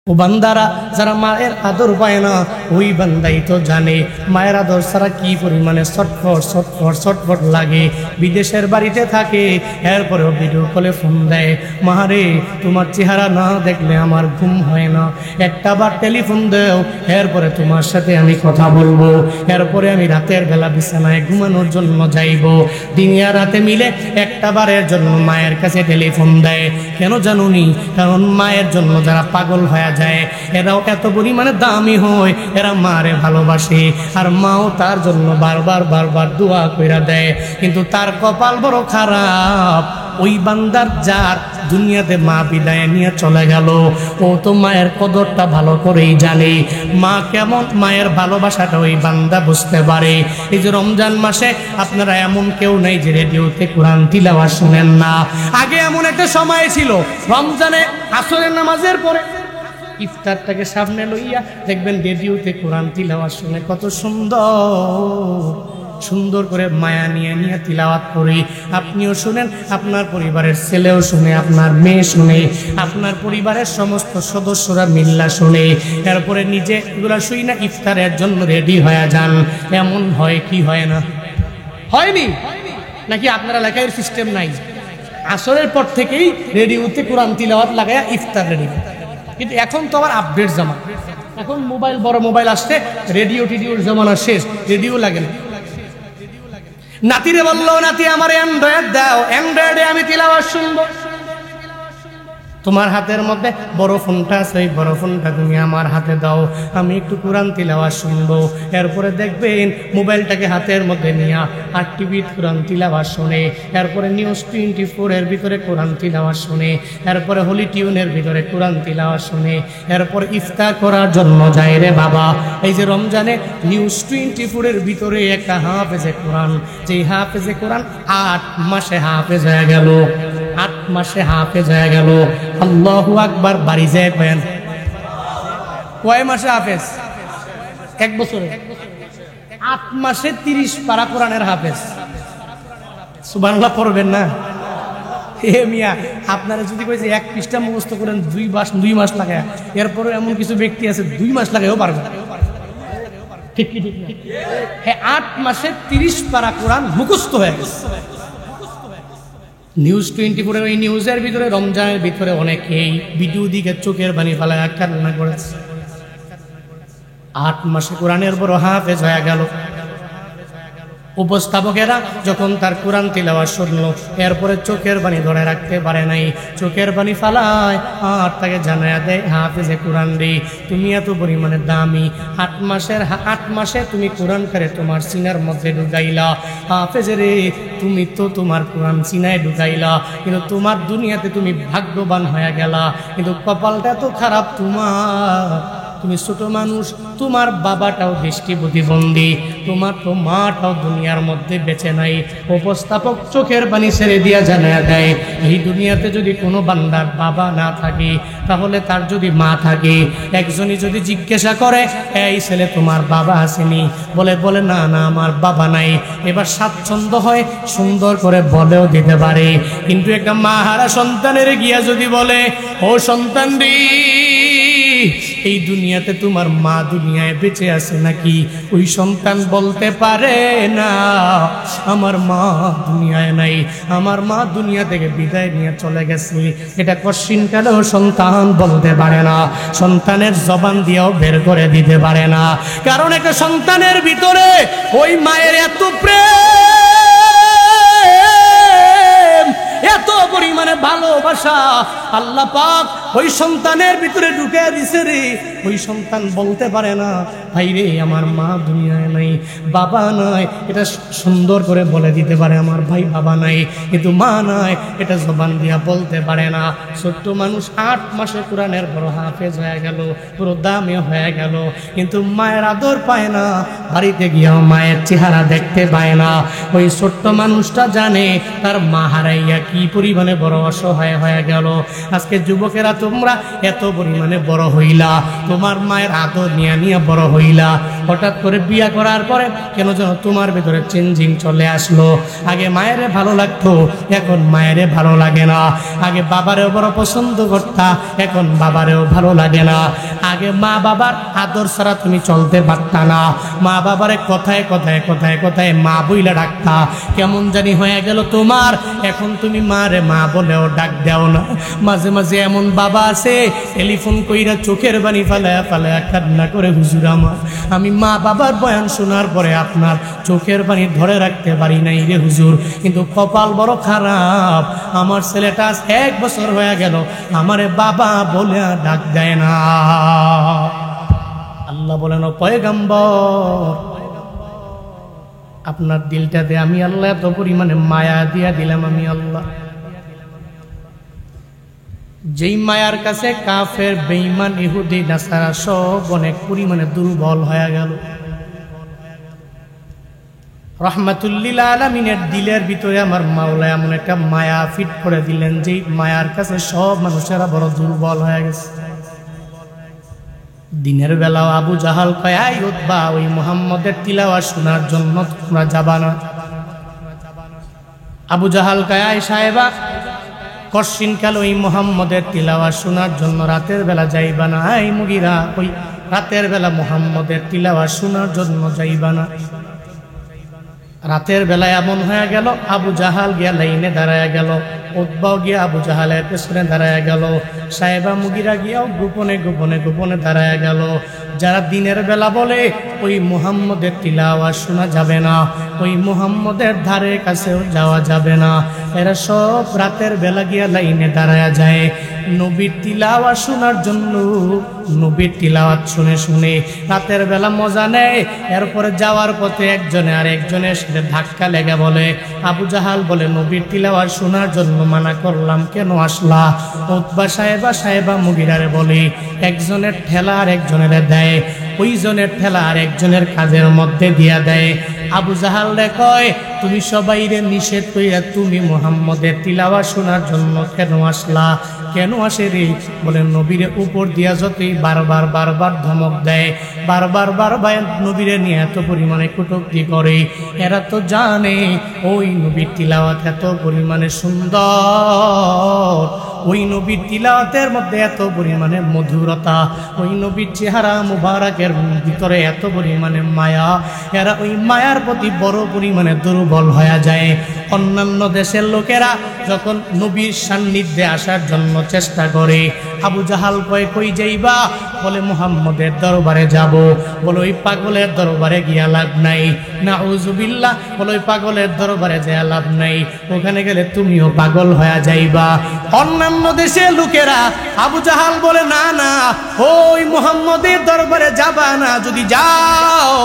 ও বান্দারা যারা মায়ের আদর পায় না ওই বান্দাই তো জানে মায়ের আদর ছাড়া কি পরিমাণে ছটফট ছটফট ছটফট লাগে। বিদেশের বাড়িতে থাকে, এরপরেও ভিডিও কলে ফোন দেয়, মারে তোমার চেহারা না দেখলে আমার ঘুম হয় না, একটা বার টেলিফোন দেও, এরপরে তোমার সাথে আমি কথা বলবো, এরপরে আমি রাতের বেলা বিছানায় ঘুমানোর জন্য যাইব। দিনিয়া রাতে মিলে একটা বারের জন্য মায়ের কাছে টেলিফোন দেয়। কেন জানুনি? কারণ মায়ের জন্য যারা পাগল হয়ে যায় এরাও এত পরিমাণে দামি হয়, এরা মারে ভালোবাসে, আর মাও তার জন্য বারবার বারবার দোয়া কইরা দেয়। কিন্তু তার কপাল বড় খারাপ, ওই বান্দার যার দুনিয়াতে মা বিদায় নিয়ে চলে গেল, ও তো মায়ের কদরটা ভালো করেই জানে। মা কেমন, মায়ের ভালোবাসাটা ওই বান্দা বুঝতে পারে। এই যে রমজান মাসে আপনারা এমন কেউ নেই যে রেডিওতে কোরআন তিলাওয়াত শুনেন না। আগে এমন একটা সময় ছিল, রমজানে আসরের নামাজের পরে ইফতারটাকে সামনে লইয়া দেখবেন রেডিওতে কোরআন তিলাওয়াত শুনে কত সুন্দর করে মায়া নিয়ে নিয়ে তিলাওয়াত করি। আপনিও শুনেন, আপনার পরিবারের ছেলেও শুনে, আপনার মেয়ে শুনে, আপনার পরিবারের সমস্ত সদস্যরা মিল্লা শুনে, এরপরে নিজে এগুলা শুই না ইফতারের জন্য রেডি হয়ে যান। এমন হয় কি হয় না? হয়নি নাকি? আপনারা লেখার সিস্টেম নাই? আসরের পর থেকেই রেডিওতে কোরআন তিলাওয়াত লাগায়া ইফতার রেডি। কিন্তু এখন তো আবার আপডেট জামানা, এখন মোবাইল, বড় মোবাইল আসছে, রেডিও টিডিওর জামানা শেষ, রেডিও লাগে না। নাতিরে বললো, নাতি আমার অ্যান্ড্রয়েড দাও, অ্যান্ড্রয়েডে আমি তিলাওয়াত শুনবো। তোমার হাতের মধ্যে বড় ফোনটা আছে, ওই বড় ফোনটা তুমি আমার হাতে দাও, আমি একটু কোরআন তিলাওয়াত শুনবো। এরপরে দেখবেন মোবাইলটাকে হাতের মধ্যে নিয়ে আর টিভির কোরআন তিলাওয়াত শুনে, এরপরে নিউজ 24 এর ভিতরে কোরআন তিলাওয়াত শুনে, এরপরে হোলি টিউনের ভিতরে কোরআন তিলাওয়াত শুনে, এরপর ইফতার করার জন্য যায় রে বাবা। এই যে রমজানে নিউজ 24 এর ভিতরে একটা হাফেজে কোরআন, যেই হাফেজে কোরআন 8 মাসে হাফেজ হয়ে গেল, 8 মাসে হাফেজ হয়ে গেল। আল্লাহু আকবার। বাড়ি যায় পেন কয় মাসে হাফেজ? 1 বছরে। 8 মাসে 30 পারা কোরআনের হাফেজ। সুবহানাল্লাহ পড়বেন না? হে মিয়া, আপনারা যদি কইছে 1 পৃষ্ঠা মুখস্থ করেন 2 মাস লাগে, এরপরে এমন কিছু ব্যক্তি আছে 2 মাস লাগেও পারবে। ঠিক কি ঠিক না? হ্যাঁ, 8 মাসে 30 পারা কোরআন মুখস্থ হয়ে গেছে। নিউজ 24 ওই নিউজের ভিতরে রমজানের ভিতরে অনেকেই ভিডিও দিকে চোখের পানি ফেলায় কান্না করেছে। 8 মাসে কোরআনের বড় হাফেজ হয়ে গেল। উপস্থাপকেরা যখন তার কোরআন তিলাওয়াত শুনলো, এরপরে চোখের পানি ধরে রাখতে পারে নাই, চোখের পানি ফালায় আর তাকে জানায়া দেয়, হাফেজে কোরআন রে, তুমি এত পরিমাণে দামি, 8 মাসে তুমি কোরআন করে তোমার সিনার মধ্যে ঢুকাইলা। হাফেজ রে, তুমি তো তোমার কোরআন সিনায় ঢুকাইলা, কিন্তু তোমার দুনিয়াতে তুমি ভাগ্যবান হয়ে গেলা, কিন্তু কপালটা তো খারাপ তোমার। তুমি ছোট মানুষ, তোমার বাবাটাও দৃষ্টি প্রতিবন্ধী, তোমার তো মাটাও দুনিয়ার মধ্যে বেঁচে নাই। উপস্থাপক চোখের পানি ছেড়ে দিয়া জানায়া দেয়, এই দুনিয়াতে যদি কোনো বান্দার বাবা না থাকে, তাহলে তার যদি মা থাকে, একজনই যদি জিজ্ঞাসা করে, এই ছেলে তোমার বাবা আসেনি? বলে না না আমার বাবা নাই। এবার স্বাচ্ছন্দ্য হয়, সুন্দর করে বলেও দিতে পারে। কিন্তু একটা মা হারা সন্তানের গিয়া যদি বলে, ও সন্তান রে, এই দুনিয়াতে তোমার মা দুনিয়ায় বেঁচে আছে নাকি? ওই সন্তান বলতে পারে না, আমার মা দুনিয়ায় নাই, আমার মা দুনিয়া থেকে বিদায় নিয়ে চলে গেছে। এটা কশিনকালেও সন্তান বলতে পারে না, সন্তানের জবান দিয়েও বের করে দিতে পারে না। কারণ একটা সন্তানের ভিতরে ওই মায়ের এত প্রেম, এত পরিমাণে ভালোবাসা আল্লাহ পাক ওই সন্তানের ভিতরে ঢুকে দিছে রে। ওই সন্তান বলতে পারে না, ভাই রে আমার মা দুনিয়ায় নাই, বাবা নাই। এটা সুন্দর করে বলে দিতে পারে, আমার ভাই বাবা নাই, কিন্তু মা নাই, এটা জবান দিয়া বলতে পারে না। ছোট্ট মানুষ 8 মাসে কোরআনের বড় হাফেজ হয়ে গেল, পুরো দামি হয়ে গেল, কিন্তু মায়ের আদর পায় না, বাড়িতে গিয়েও মায়ের চেহারা দেখতে পায় না। ওই ছোট্ট মানুষটা জানে তার মা হারাইয়া কি পরিমাণে বড় অসহায় হয়ে গেল। আজকে যুবকেরা তো তোমরা এত পরিমাণে বড় হইলা, তোমার মায়ের আদর নিয়ে নিয়ে বড় হইলা, হঠাৎ করে বিয়া করার পরে কেন যেন তোমার ভেতরে চেঞ্জিং চলে আসলো। আগে মায়েরে ভালো লাগতো, এখন মায়েরে ভালো লাগে না। আগে বাবারেও বড় পছন্দ করতা, এখন বাবারেও ভালো লাগে না। আগে মা বাবার আদর ছাড়া তুমি চলতে পারতা না, মা বাবারে কথায় কথায় কথায় কথায় মা বইলা ডাকতা, কেমন জানি হয়ে গেল তোমার। এখন তুমি মারে মা বলেও ডাক দেও না। মাঝে মাঝে এমন বাবা আছে টেলিফোন কইরা চোখের বাণী ফালায়া ফালায়া কান্না করে, হুজুর আমার আমি মা বাবার বয়ান শোনার পরে আপনার চোখের পানি ধরে রাখতে পারি নাই রে হুজুর, কিন্তু কপাল বড় খারাপ, আমার ছেলেটা 1 বছর হয়ে গেল আমারে বাবা বলে ডাক দেয় না। আল্লাহ বলেন, ও পয়গম্বর, আপনার দিলটাতে আমি আল্লাহ এত পরিমাণে মায়া দিয়া দিলাম। আমি আল্লাহ যেই মায়ার কাছে কাফের, বেঈমান, ইহুদি, নাসারা সব অনেক পরিমাণে দুর্বল হয়ে গেল। রহমাতুল্লিল আলামিনের দিলের ভিতরে আমার মাওলা এমন একটা মায়া ফিট করে দিলেন, যেই মায়ার কাছে সব মানুষেরা বড় দুর্বল হয়ে গেছে। দিনের বেলাও আবু জাহাল কয়, আই উতবা, ওই মুহাম্মদের তিলাওয়াত শোনার জন্য তোমরা যাবা না? আবু জাহাল কয়, আই সাহেবা, কশিনকাল ওই মুহাম্মদের তিলাওয়াত শোনার জন্য রাতের বেলা যাইবা না। আই মুগিরা, ওই রাতের বেলা মুহাম্মদের তিলাওয়াত শোনার জন্য যাইবা না। রাতের বেলায় এমন হয়ে গেল, আবু জাহাল গিয়া লাইনে দাঁড়ায় গেল, উতবাও গিয়া আবু জাহালের পেছনে দাঁড়ায় গেল, সাহেবা মুগিরা গিয়াও গোপনে গোপনে গোপনে দাঁড়ায় গেল। যারা দিনের বেলা বলে ওই মুহাম্মদের তিলাওয়াত শোনা যাবে না, ওই মুহাম্মদের ধারে কাছেও যাওয়া যাবে না, এরা সব রাতের বেলা গিয়া লাইনে দাঁড়ায় যায় নবীর তিলাওয়াত শোনার জন্য। নবীর তিলাওয়াত শুনে শুনে রাতের বেলা মজা নেয়। এরপরে যাওয়ার পথে একজনে আর একজনের সাথে ধাক্কা লেগে বলে, আবু জাহাল বলে, নবীর তিলাওয়াত শোনার জন্য মানা করলাম, কেন আসলা? উতবা সাহেবা মুগিরারে বলে, একজনের ঠেলা আর একজনের দেয়, ওইজনের ঠেলা আর একজনের কাজের মধ্যে দিয়া দেয়। আবু জাহাল রে কয়, তুমি সবাইরে নিষেধ কইরা তুমি মুহাম্মদের তিলাওয়াত শোনার জন্য কেন আসলা? কেন আসে রে? বলে, নবীরে উপর দিয়া যতই বারবার বারবার ধমক দেয়, বারবার বারবার নবীরে নিয়ে এত পরিমাণে কটূক্তি করে, এরা তো জানে ওই নবীর তিলাওয়াত এত পরিমাণে সুন্দর, ওই নবীর তিলাওয়াতের মধ্যে এত পরিমাণে মধুরতা, ওই নবীর চেহারা মুবারকের ভিতরে এত পরিমাণে মায়া, এরা ওই মায়ার প্রতি বড় পরিমাণে দুর্বল হয়ে যায়। অন্যান্য দেশের লোকেরা যখন নবীর সান্নিধ্যে আসার জন্য চেষ্টা করে, আবু জাহাল কয়, কই যাইবা? বলে, মুহাম্মদের দরবারে যাব। বলে, ওই পাগলের দরবারে গিয়া লাভ নাই। নাউযুবিল্লাহ, বলে, ওই পাগলের দরবারে যাওয়া লাভ নাই, ওখানে গেলে তুমিও পাগল হয়ে যাইবা। অন্যান্য দেশের লোকেরা, আবু জাহাল বলে, না না, ওই মুহাম্মদের দরবারে যাবা না, যদি যাও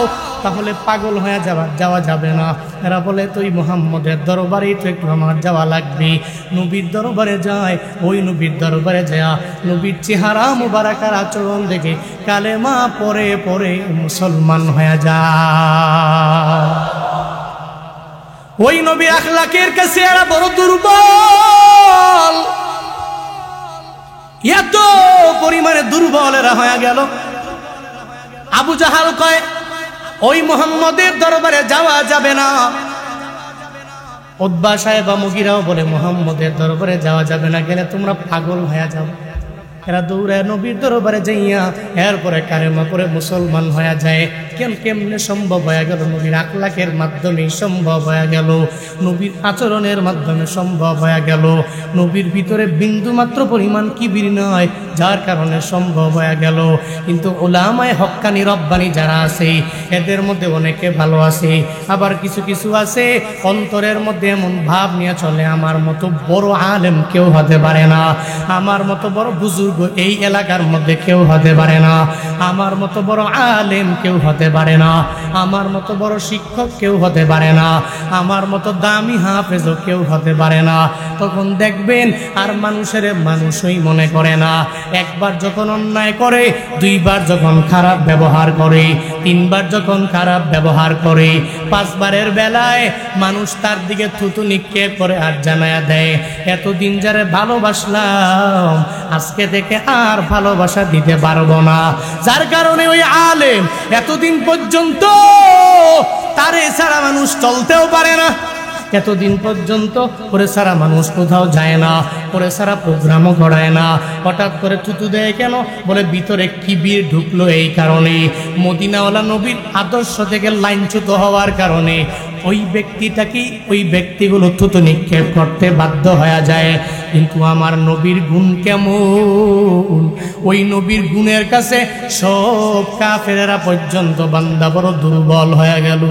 তাহলে পাগল হয়ে যাওয়া যাবে না। এরা বলে, তুই মুহাম্মদের দরবারেই তো একটু আমার যাওয়া লাগবে। নবীর দরবারে যায়, ওই নবীর দরবারে যায়, নবীর চেহারা মুবারকার আচরণ দেখে কালেমা পরে পরে মুসলমান হয়ে যায়। ওই নবীর আখলাকের কাছে এরা বড় দুর্বল, এত পরিমাণে দুর্বল এরা হয়ে গেল। আবু জাহাল কয়, ওই মুহাম্মদের দরবারে যাওয়া যাবে না। উতবা সাহেবা মুগিরাও বলে, মুহাম্মদের দরবারে যাওয়া যাবে না, গেলে তোমরা পাগল হয়ে যাও। এরা দৌড়ায় নবীর দরবারে যাইয়া এরপরে কালেমা পড়ে মুসলমান হয়ে যায়। কেমনে সম্ভব হয়ে গেল? নবীর আখলাকের মাধ্যমে সম্ভব হয়ে গেল, নবীর আচরণের মাধ্যমে সম্ভব হয়ে গেল। নবীর ভিতরে বিন্দু মাত্র পরিমাণ কিবির নয়, যার কারণে সম্ভব হয়ে গেল। কিন্তু উলামায়ে হক্কানি রব্বানি যারা আছে, এদের মধ্যে অনেকে ভালো আছে, আবার কিছু কিছু আছে অন্তরের মধ্যে এমন ভাব নিয়ে চলে, আমার মতো বড় আলেম কেউ হতে পারে না, আমার মতো বড় বুজুর্গ এই এলাকার মধ্যে কেউ হতে পারে না, আমার মতো বড় আলেম কেউ হতে পারে না, আমার মতো বড় শিক্ষক কেউ হতে পারে না, আমার মতো দামি হাফেজও কেউ হতে পারে না। তখন দেখবেন আর মানুষের মানুষই মনে করে না। একবার যখন অন্যায় করে, দুইবার যখন খারাপ ব্যবহার করে, তিনবার যখন খারাপ ব্যবহার করে, পাঁচবারের বেলায় মানুষ তার দিকে থুতু নিক্ষেপ করে আর জানায়া দেয়, এতদিন যারে ভালোবাসলাম আজকে থেকে থেকে আর ভালোবাসা দিতে পারবো না। যার কারণে ওই আলেম এতদিন পর্যন্ত তারে ছাড়া মানুষ চলতেও পারে না, এতদিন পর্যন্ত ওরে ছাড়া মানুষ কোথাও যায় না, ওরে ছাড়া প্রোগ্রামও করায় না। হঠাৎ করে থুতু দেয় কেন? বলে ভিতরে কিবির ঢুকলো এই কারণে, মদিনাওয়ালা নবীর আদর্শ থেকে লাইনচ্যুত হওয়ার কারণে ওই ব্যক্তিটাকেই ওই ব্যক্তিগুলো থুতু নিক্ষেপ করতে বাধ্য হয়ে যায়। কিন্তু আমার নবীর গুণ কেমন? ওই নবীর গুণের কাছে সব কাফেরেরা পর্যন্ত বান্দা বড় দুর্বল হয়ে গেল।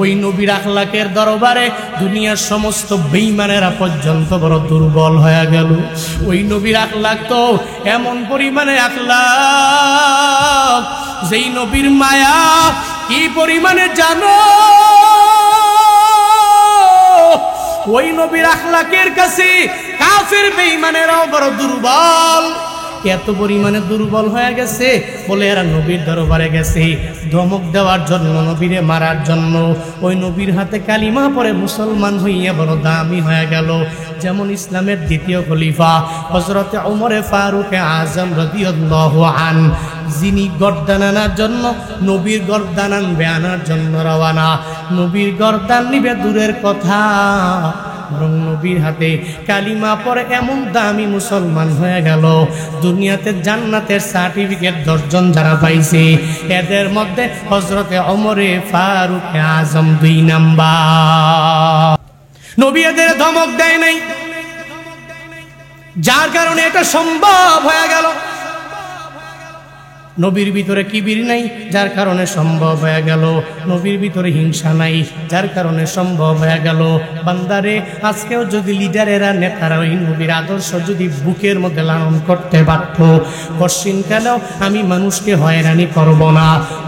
ওই নবীর আখলাকের দরবারে দুনিয়ার সমস্ত বেঈমানেরা পর্যন্ত বড় দুর্বল হয়ে গেল। ওই নবীর আখলাক তো এমন পরিমাণে আখলাক, যেই নবীর মায়া কি পরিমাণে জানো? ওই নবীর আখলাকের কাছে কাফের বেঈমানেরাও বড় দুর্বল। এত পরিমাণে দুর্বল হয়ে গেছে বলে এরা নবীর দরবারে গেছে ধমক দেওয়ার জন্য, নবীরে মারার জন্য। ওই নবীর হাতে কালিমা পড়ে মুসলমান হইয়া বড় দামি হয়ে গেল। যেমন ইসলামের দ্বিতীয় খলিফা হযরতে ওমরে ফারুক আযম রাদিয়াল্লাহু আন, যিনি গর্দান আনার জন্য, নবীর গর্দান আনবে আনার জন্য রওয়ানা। নবীর গর্দান নিবে দূরের কথা, বরং নবীর হাতে কালিমা পড়ে এমন দামি মুসলমান হয়ে গেল। দুনিয়াতে জান্নাতের সার্টিফিকেট 10 জন যারা পাইছে, এদের মধ্যে হযরতে ওমরে ফারুক আযম 2 নাম্বার। নবী এদের ধমক দেয় নাই, যার কারণে এটা সম্ভব হয়ে গেল। নবীর ভিতরে কিবির নাই, যার কারণে সম্ভব হয়ে গেল। নবীর ভিতরে হিংসা নাই, যার কারণে সম্ভব হয়ে গেল। বান্দারে, আজকেও যদি লিডারেরা, নেতারা ওই নবীর আদর্শ যদি বুকের মধ্যে লালন করতে পারত, পশ্চিমকালেও আমি মানুষকে হয়রানি করব না,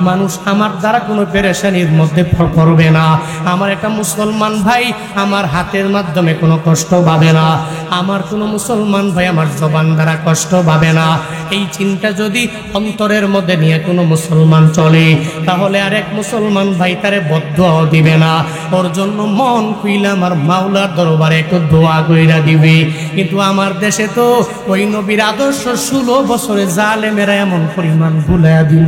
মানুষ আমার দ্বারা কোনো পেরেশানির মধ্যে পড়বে না, আমার একটা মুসলমান ভাই আমার হাতের মাধ্যমে কোনো কষ্ট পাবে না, আমার কোনো মুসলমান ভাই আমার জবান দ্বারা কষ্ট পাবে না। এই চিন্তা যদি অন্তরের মধ্যে নিয়ে কোনো মুসলমান চলে, তাহলে আরেক মুসলমান ভাই তারে বদদোয়া দিবে না, ওর জন্য মন খুইলা আমার মাওলার দরবারে একটু দোয়া কইরা দিবে। কিন্তু আমার দেশে তো ওই নবীর আদর্শ 16 বছরে জালেমেরা এমন পরিমাণ ভুলাইয়া দিল,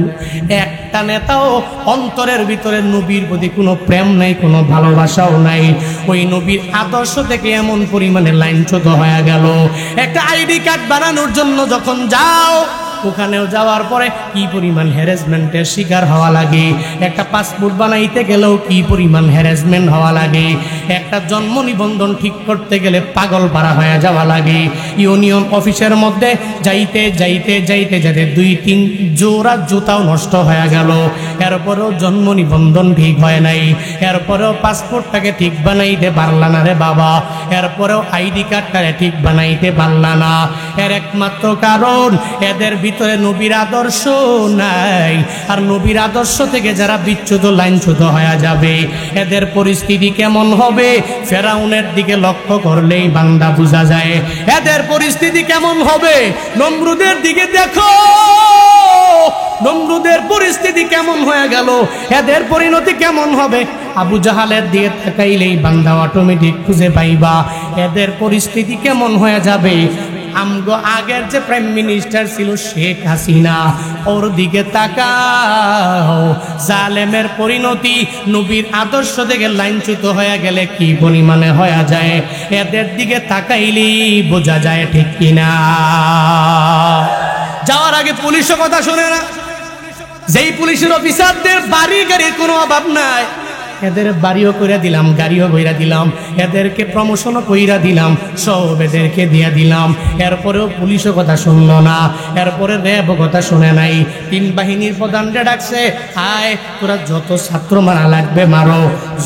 একটা নেতাও অন্তরের ভিতরে নবীর প্রতি কোনো প্রেম নাই, কোনো ভালোবাসাও নাই। ওই নবীর আদর্শ থেকে এমন পরিমাণে লাইনচ্যুত হয়ে গেল। একটা আইডি কার্ড বানানোর জন্য যখন যাও, ওখানেও যাওয়ার পরে কি পরিমাণ হ্যারাসমেন্টের শিকার হওয়া লাগে। একটা পাসপোর্ট বানাইতে গেলেও কি পরিমাণ হ্যারাসমেন্ট হওয়া লাগে। একটা জন্ম নিবন্ধন ঠিক করতে গেলে পাগল পারা হয়ে যাওয়া লাগে। ইউনিয়ন অফিসের মধ্যে যাইতে যাইতে যাইতে যাইতে 2-3 জোড়া জুতাও নষ্ট হয়ে গেল। এরপরেও জন্ম নিবন্ধন ঠিক হয় নাই, এরপরেও পাসপোর্টটাকে ঠিক বানাইতে পারলা না রে বাবা, এরপরেও আইডি কার্ডটাকে ঠিক বানাইতে পারলা না। এর একমাত্র কারণ এদের ভিতরে নবীর আদর্শ নাই। আর নবীর আদর্শ থেকে যারা বিচ্যুত, লাইনচ্যুত হয়ে যাবে, এদের পরিস্থিতি কেমন হবে? ফেরাউনের দিকে লক্ষ্য করলেই বান্দা বোঝা যায় এদের পরিস্থিতি কেমন হবে। নমরুদের দিকে দেখো, নমরুদের পরিস্থিতি কেমন হয়ে গেল, এদের পরিণতি কেমন হবে। আবু জাহালের দিকে তাকাইলেই বান্দা অটোমেটিক খুঁজে পাইবা এদের পরিস্থিতি কেমন হয়ে যাবে। আমগো আগের যে প্রাইম মিনিস্টার ছিল শেখ হাসিনা, ওর দিকে তাকাও, জালেমের পরিণতি নবীর আদর্শ থেকে লাইনচ্যুত হয়ে গেলে কি পরিমাণে হয়ে যায়, এদের দিকে তাকাইলেই বোঝা যায়, ঠিক কিনা? যাওয়ার আগে পুলিশের কথা শুনে না, যেই পুলিশের অফিসারদের বাড়ি গাড়ির কোনো অভাব নাই, এদের বাড়িও কইরা দিলাম, গাড়িও কইরা দিলাম, এদেরকে প্রমোশনও কইরা দিলাম, সব এদেরকে দিয়া দিলাম। এরপরেও পুলিশও কথা শুনলো না, এরপরে র্যাব কথা শুনে নাই। 3 বাহিনীর প্রধানরা ডাকছে, আয় তোরা যত ছাত্র মারা লাগবে মারো,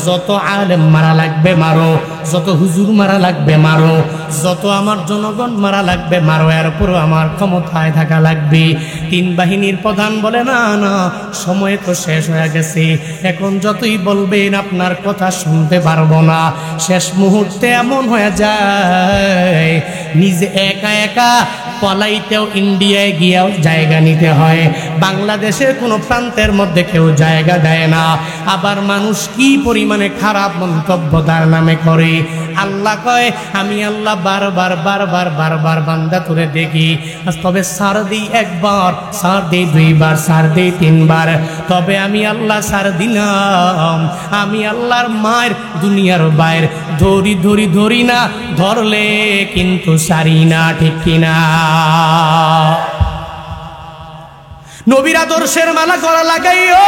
যত আলেম মারা লাগবে মারো, যত হুজুর মারা লাগবে মারো, যত আমার জনগণ মারা লাগবে মারো, এরপরও আমার ক্ষমতায় থাকা লাগবে। 3 বাহিনীর প্রধান বলে, না না, সময় তো শেষ হয়ে গেছে, এখন যতই বলবেন আপনার কথা শুনতে পারবো না। শেষ মুহূর্তে এমন হয়ে যায় নিজে একা একা পলাইতেও ইন্ডিয়ায় গিয়েও জায়গা নিতে হয়, বাংলাদেশের কোনো প্রান্তের মধ্যে কেউ জায়গা দেয় না। আবার মানুষ কি পরিমাণে খারাপ মন্তব্য তার নামে করে, আল্লাহ কয় আমি আল্লাহ বারবার বারবার বারবার বান্দা তুলে দেখি, তবে সার দিই একবার, সার দিই দুইবার, সার দিই তিনবার, তবে আমি আল্লাহ সার দিলাম। আমি আল্লাহর মায়ের দুনিয়ার বাইর ধরি ধরি ধরি না, ধরলে কিন্তু সারি না, ঠিক কিনা? নবীর আদর্শের মালা গলা লাগাইও,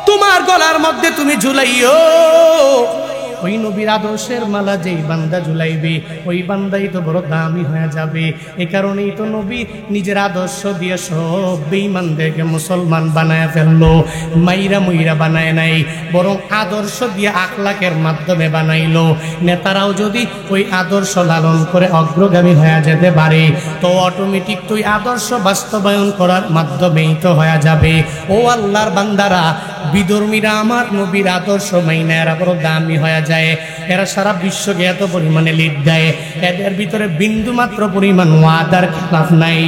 তোমার গলার মধ্যে তুমি ঝুলাইও। ওই নবীর আদর্শের মালা যেই বান্দা ঝুলাইবে ওই বান্দাই তো বড় দামি হয়ে যাবে। এ কারণেই তো নবী নিজের আদর্শ দিয়ে সব বেঈমানদেরকে মুসলমান বানায় ফেললো। মাইরা মুইরা বানায় নাই, বরং আদর্শ দিয়ে আখলাকের মাধ্যমে বানাইলো। নেতারাও যদি ওই আদর্শ লালন করে অগ্রগামী হয়ে যেতে পারে তো অটোমেটিক তুই আদর্শ বাস্তবায়ন করার মাধ্যমেই তো হয়ে যাবে। ও আল্লাহর বান্দারা, বিধর্মীরা আমার নবীর আদর্শ মাইনা এরা বড় দামি হয়ে যায়। এরা সারা বিশ্বকে এত পরিমাণে লিড দেয়, এদের ভিতরে বিন্দু মাত্র পরিমাণ ওয়াদার খেলাফ নাই,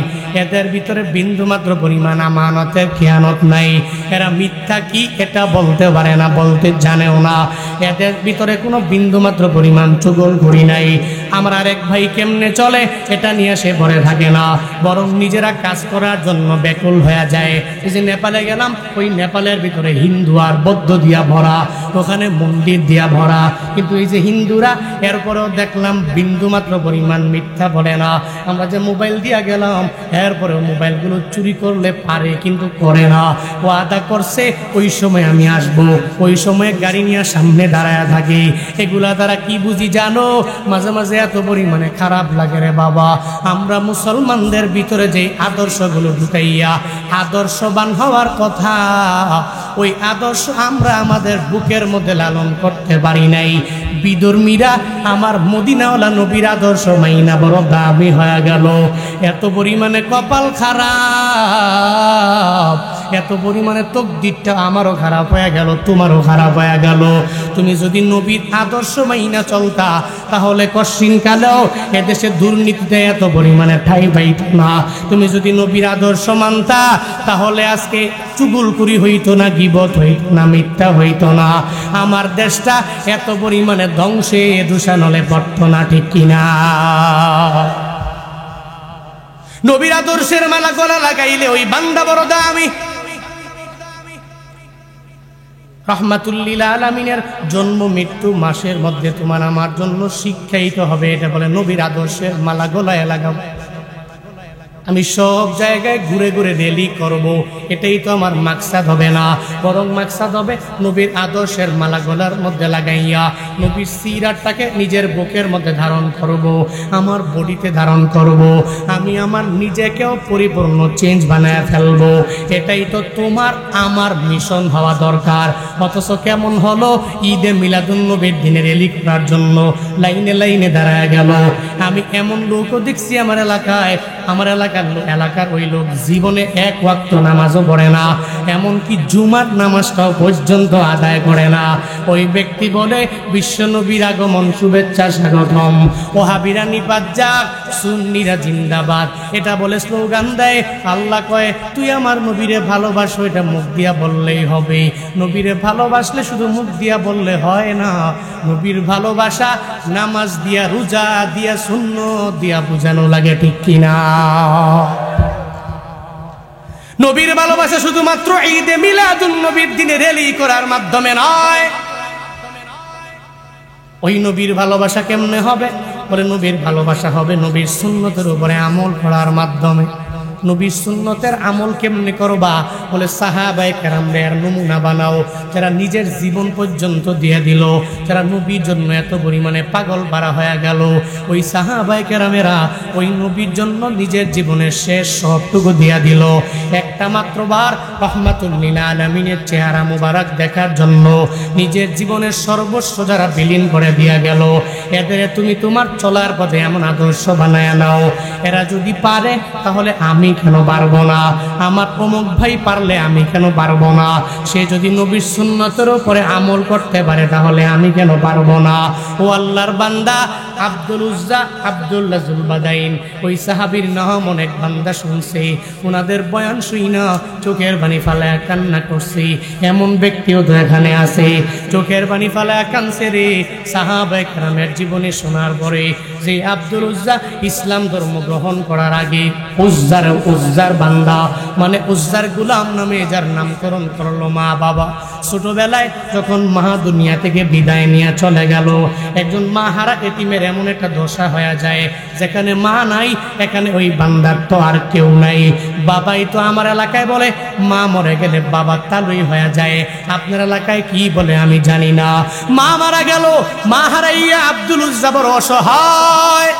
এদের ভিতরে বিন্দু মাত্র পরিমাণ আমানতের খেয়ানত নাই। এরা মিথ্যা কি এটা বলতে পারে না, বলতে জানেও না। এদের ভিতরে কোনো বিন্দু মাত্র পরিমাণ চুগলখড়ি নাই। আমার আরেক ভাই কেমনে চলে এটা নিয়ে সে ভরে থাকে না, বরং নিজেরা কাজ করার জন্য ব্যাকুল হয়ে যায়। এই যে নেপালে গেলাম, ওই নেপালের ভিতরে হিন্দু আর বৌদ্ধ দিয়া ভরা, ওখানে মন্দির দিয়া ভরা, কিন্তু এই যে হিন্দুরা এরপরেও দেখলাম বিন্দু মাত্র পরিমাণ মিথ্যা বলে না। আমরা যে মোবাইল দিয়া গেলাম এরপরেও মোবাইলগুলো চুরি করলে পারে কিন্তু করে না। ও আদা করছে ওই সময় আমি আসব, ওই সময় গাড়ি নিয়ে সামনে দাঁড়ায় থাকে। এগুলা তারা কি বুঝি জানো? মাঝে মাঝে এত পরিমাণে খারাপ লাগে রে বাবা। আমরা মুসলমানদের ভিতরে যে আদর্শগুলো ঢুকাইয়া আদর্শবান হওয়ার কথা, ওই আদর্শ আমরা আমাদের বুকের মধ্যে লালন করতে পারি নাই। বিধর্মীরা আমার মদিনাওয়ালা নবীর আদর্শ মাইনা বড় দামি হয়ে গেল। এত পরিমাণে কপাল খারাপ, এত পরিমাণে তকদিরটা আমারও খারাপ হয়ে গেল, তোমারও খারাপ হয়ে গেল। তুমি যদি নবীর আদর্শ মাইনা চলতা তাহলে কশিনকালেও এদেশে দুর্নীতিতে এত পরিমাণে ঠাই পাইত না। তুমি যদি নবীর আদর্শ মানতা তাহলে আজকে চুগলখড়ি হইতো না, গীবত হইতো না, মিথ্যা হইতো না। আমার দেশটা এত পরিমাণে ধ্বংসে দূষণলে পড়তো না, ঠিক কিনা? নবীর আদর্শের মালা গলা লাগাইলে ওই বান্দা বড় দামি। রহমাতুল্লিল আলামিনের জন্ম মৃত্যু মাসের মধ্যে তোমার আমার জন্য শিক্ষায়িত হবে, এটা বলে নবীর আদর্শের মালা গলায় লাগাবো। আমি সব জায়গায় ঘুরে ঘুরে রেলি করব, এটাই তো আমার মাকসাদ হবে না, বরং মাকসাদ হবে নবীর আদর্শের মালা গলার মধ্যে লাগাইয়া নবীর সিরাতটাকে নিজের বুকের মধ্যে ধারণ করব, আমার বডিতে ধারণ করব, আমি আমার নিজেকেও পরিপূর্ণ চেঞ্জ বানায় ফেলব। এটাই তো তোমার আমার মিশন হওয়া দরকার। অথচ কেমন হলো, ঈদে মিলাদুন্নবীর দিনে রেলি করার জন্য লাইনে লাইনে দাঁড়ায় গেল। আমি এমন লোকও দেখছি আমার এলাকার ওই লোক জীবনে এক ওয়াক্ত নামাজও পড়ে না, এমনকি জুমার নামাজটাও পর্যন্ত আদায় করে না। ওই ব্যক্তি বলে বিশ্বনবীর আগমন শুভেচ্ছা স্বাগতম, ওহাবিরা নিপাত যাক, সুন্নিরা জিন্দাবাদ, এটা বলে স্লোগান দেয়। আল্লাহ কয় তুই আমার নবীরে ভালোবাসো, এটা মুখ দিয়া বললেই হবে। নবীরে ভালোবাসলে শুধু মুখ দিয়া বললে হয় না, নবীর ভালোবাসা নামাজ দিয়া, রোজা দিয়া, সুন্নত দিয়া বুঝানো লাগে, ঠিক কিনা? নবীর ভালোবাসা শুধুমাত্র ঈদে মিলাদুন নবীর দিনে রেলি করার মাধ্যমে নয়। ওই নবীর ভালোবাসা কেমনে হবে? বলে নবীর ভালোবাসা হবে নবীর সুন্নতের উপরে আমল করার মাধ্যমে। নবীর সুন্নতের আমল কেমনে করবা? বলে সাহাবায়ে কেরামদের নমুনা বানাও, যারা নিজের জীবন পর্যন্ত দিয়ে দিল, যারা নবীর জন্য এত পরিমাণে পাগল পারা হয়ে গেল। ওই সাহাবায়ে কেরামেরা ওই নবীর জন্য নিজের জীবনের শেষ সবটুকু দিয়ে দিল। একটা মাত্র বার রহমাতুল্লিল আলামিনের চেহারা মুবারক দেখার জন্য নিজের জীবনের সর্বস্ব যারা বিলীন করে দিয়া গেল। এদের তুমি তোমার চলার পথে এমন আদর্শ বানায় নাও, এরা যদি পারে তাহলে আমি আমি কেন পারবো না, আমার অমুক ভাই পারলে আমি কেন পারবো না, সে যদি নবীর সুন্নতের উপরে আমল করতে পারে তাহলে আমি কেন পারবো না। ও আল্লাহর বান্দা আব্দুল উজ্জা আব্দুল্লাহ জুলবাদাইন ওই সাহাবীর নাম অনেক বান্দা শুনছে, ওনাদের বয়ান শুই না চোখের পানি ফালায়া কান্না করছি। এমন ব্যক্তিও তো এখানে আছে চোখের পানি ফালায়া কাঁদছে রে সাহাবায়ে কেরামের জীবনী শোনার পরে, যে আব্দুল উজ্জা ইসলাম ধর্ম গ্রহণ করার আগে উজ্জার বান্দা মানে উজ্জার গুলাম নামে যার নামকরণ করলো মা বাবা। ছোটবেলায় যখন মা দুনিয়া থেকে বিদায় নিয়ে চলে গেল, একজন মা হারা এতিমের এমন একটা দশা হয়ে যায় যেখানে মা নাই, এখানে ওই বান্দার তো আর কেউ নাই। বাবাই তো আমার এলাকায় বলে মা মরে গেলে বাবা তালুই হয়ে যায়, আপনার এলাকায় কি বলে আমি জানি না। মা মারা গেল, মা হারাইয়া আব্দুল উজ্জা বড় অসহায়,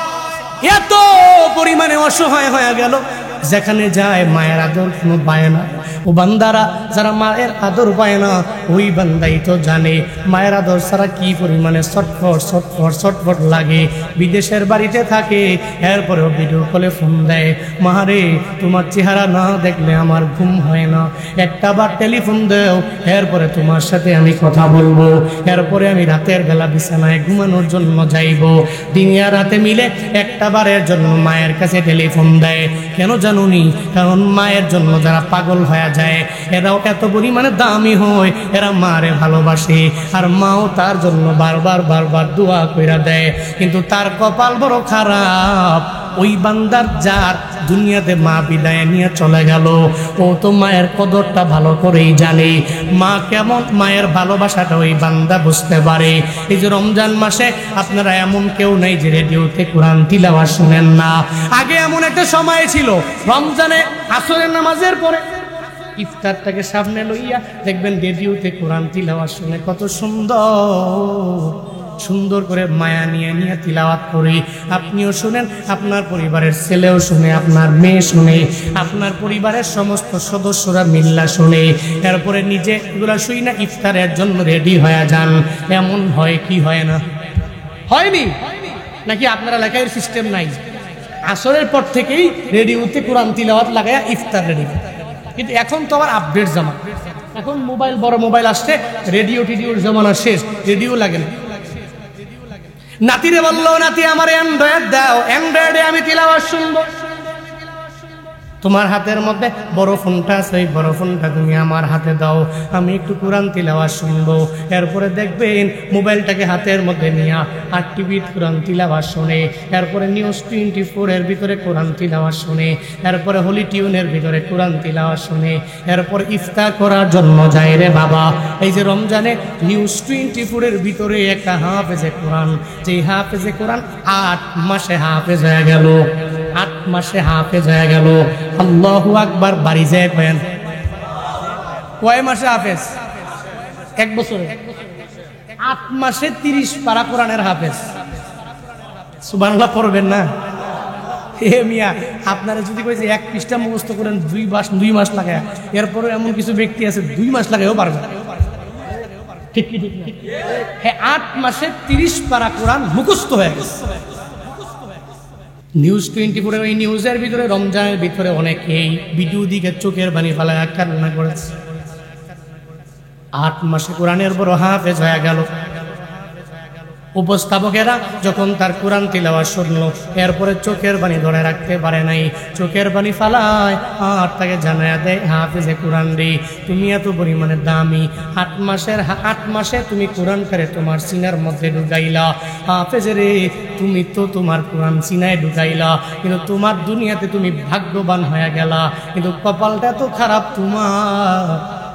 এত পরিমাণে অসহায় হয়ে গেল, যেখানে যায় মায়ের আদর কোনো পায় না। ও বান্দারা যারা মায়ের আদর পায় না ওই বান্দাই তো জানে মায়ের আদর ছাড়া কি পরিমাণে ছটফট লাগে। বিদেশের বাড়িতে থাকে, এরপরেও ভিডিও কলে ফোন দেয়, মারে তোমার চেহারা না দেখলে আমার ঘুম হয় না, একটা বার টেলিফোন দেও, এরপরে তোমার সাথে আমি কথা বলবো, এরপরে আমি রাতের বেলা বিছানায় ঘুমানোর জন্য যাইব। দিনিয়া রাতে মিলে একটা বারের জন্য মায়ের কাছে টেলিফোন দেয়। কেন জানুনি? কারণ মায়ের জন্য যারা পাগল হয়ে যায় এরাও এত পরিমাণে দামি হয়, এরা মারে ভালোবাসে, আর মাও তার জন্য বারবার দোয়া কইরা দেয়। কিন্তু তার কপাল বড় খারাপ, ওই বান্দার যার দুনিয়াতে মা বিদায় নিয়ে চলে গেল, ও তো মায়ের কদরটা ভালো করেই জানে, মা কেমন, মায়ের ভালোবাসাটা ওই বান্দা বুঝতে পারে। এই যে রমজান মাসে আপনারা এমন কেউ নেই যে রেডিওতে কোরআন তিলাওয়াত শুনেন না। আগে এমন একটা সময় ছিল রমজানে আসরের নামাজের পরে ইফতারটাকে সামনে লইয়া দেখবেন রেডিওতে কোরআন তিলাওয়াত শুনে কত সুন্দর করে মায়া নিয়ে তিলাওয়াত করে আপনিও শুনেন, আপনার পরিবারের ছেলেও শুনে, আপনার মেয়ে শুনে, আপনার পরিবারের সমস্ত সদস্যরা মিল্লা শুনে, এরপরে নিজে এগুলা শুই না ইফতারের জন্য রেডি হয়ে যান। এমন হয় কি হয় না? হয়নি নাকি আপনার এলাকায় সিস্টেম নাই? আসরের পর থেকেই রেডিওতে কোরআন তিলাওয়াত লাগায়া ইফতার রেডি। কিন্তু এখন তো আবার আপডেট জামানা, এখন মোবাইল, বড় মোবাইল আসছে, রেডিওর জামানা শেষ, রেডিও লাগে না। নাতিরে বললো, নাতি আমার অ্যান্ড্রয়েড দাও, অ্যান্ড্রয়েডে আমি তিলাওয়াত শুনবো। তোমার হাতের মধ্যে বড় ফোনটা আছে, ওই বড় ফোনটা তুমি আমার হাতে দাও, আমি একটু কোরআন তিলাওয়াত শুনবো। এরপরে দেখবেন মোবাইলটাকে হাতের মধ্যে নিয়ে আর টিভির কোরআন তিলাওয়াত শুনে, এরপরে নিউজ 24 এর ভিতরে কোরআন তিলাওয়াত শুনে, এরপরে হোলি টিউনের ভিতরে কোরআন তিলাওয়াত শুনে, এরপর ইফতার করার জন্য যায় রে বাবা। এই যে রমজানে নিউজ 24 এর ভিতরে একটা হাফেজে কোরআন, যে হাফেজে কোরআন 8 মাসে হাফেজ হয়ে গেল, 8 মাসে হাফেজ হয়ে গেল। আল্লাহু আকবার, বাড়ি যায় কয়েন কয় মাসে হাফেজ? 1 বছরে 8 মাসে 30 পারা কোরআনের হাফেজ। সুবহানাল্লাহ পড়বেন না? হে মিয়া, আপনারা যদি কই যে 1 পৃষ্ঠা মুখস্থ করেন 2 মাস লাগায়, এরপরে এমন কিছু ব্যক্তি আছে 2 মাস লাগায়ও পারবে। ঠিক কি ঠিক না? হ্যাঁ, 8 মাসে 30 পারা কোরআন মুখস্থ হয়ে গেছে। নিউজ 24 এর ওই নিউজের ভিতরে রমজানের ভিতরে অনেকেই ভিডিও দিকে চোখের পানি ফেলায় কান্না করেছে। 8 মাসে কোরআনের বড় হাফেজ হয়ে গেল। উপস্থাপকেরা যখন তার কোরআন তিলাওয়াত শুনলো, এরপরে চোখের পানি ধরে রাখতে পারে নাই, চোখের পানি ফালায় আর তাকে জানায়া দেয়, হাফেজে কোরআন রে, তুমি এত পরিমাণে দামি, 8 মাসে তুমি কোরআন করে তোমার সিনার মধ্যে ঢুকাইলা, হাফেজ রে তুমি তো তোমার কোরআন সিনায় ঢুকাইলা, কিন্তু তোমার দুনিয়াতে তুমি ভাগ্যবান হয়ে গেলা, কিন্তু কপালটা তো খারাপ তোমার,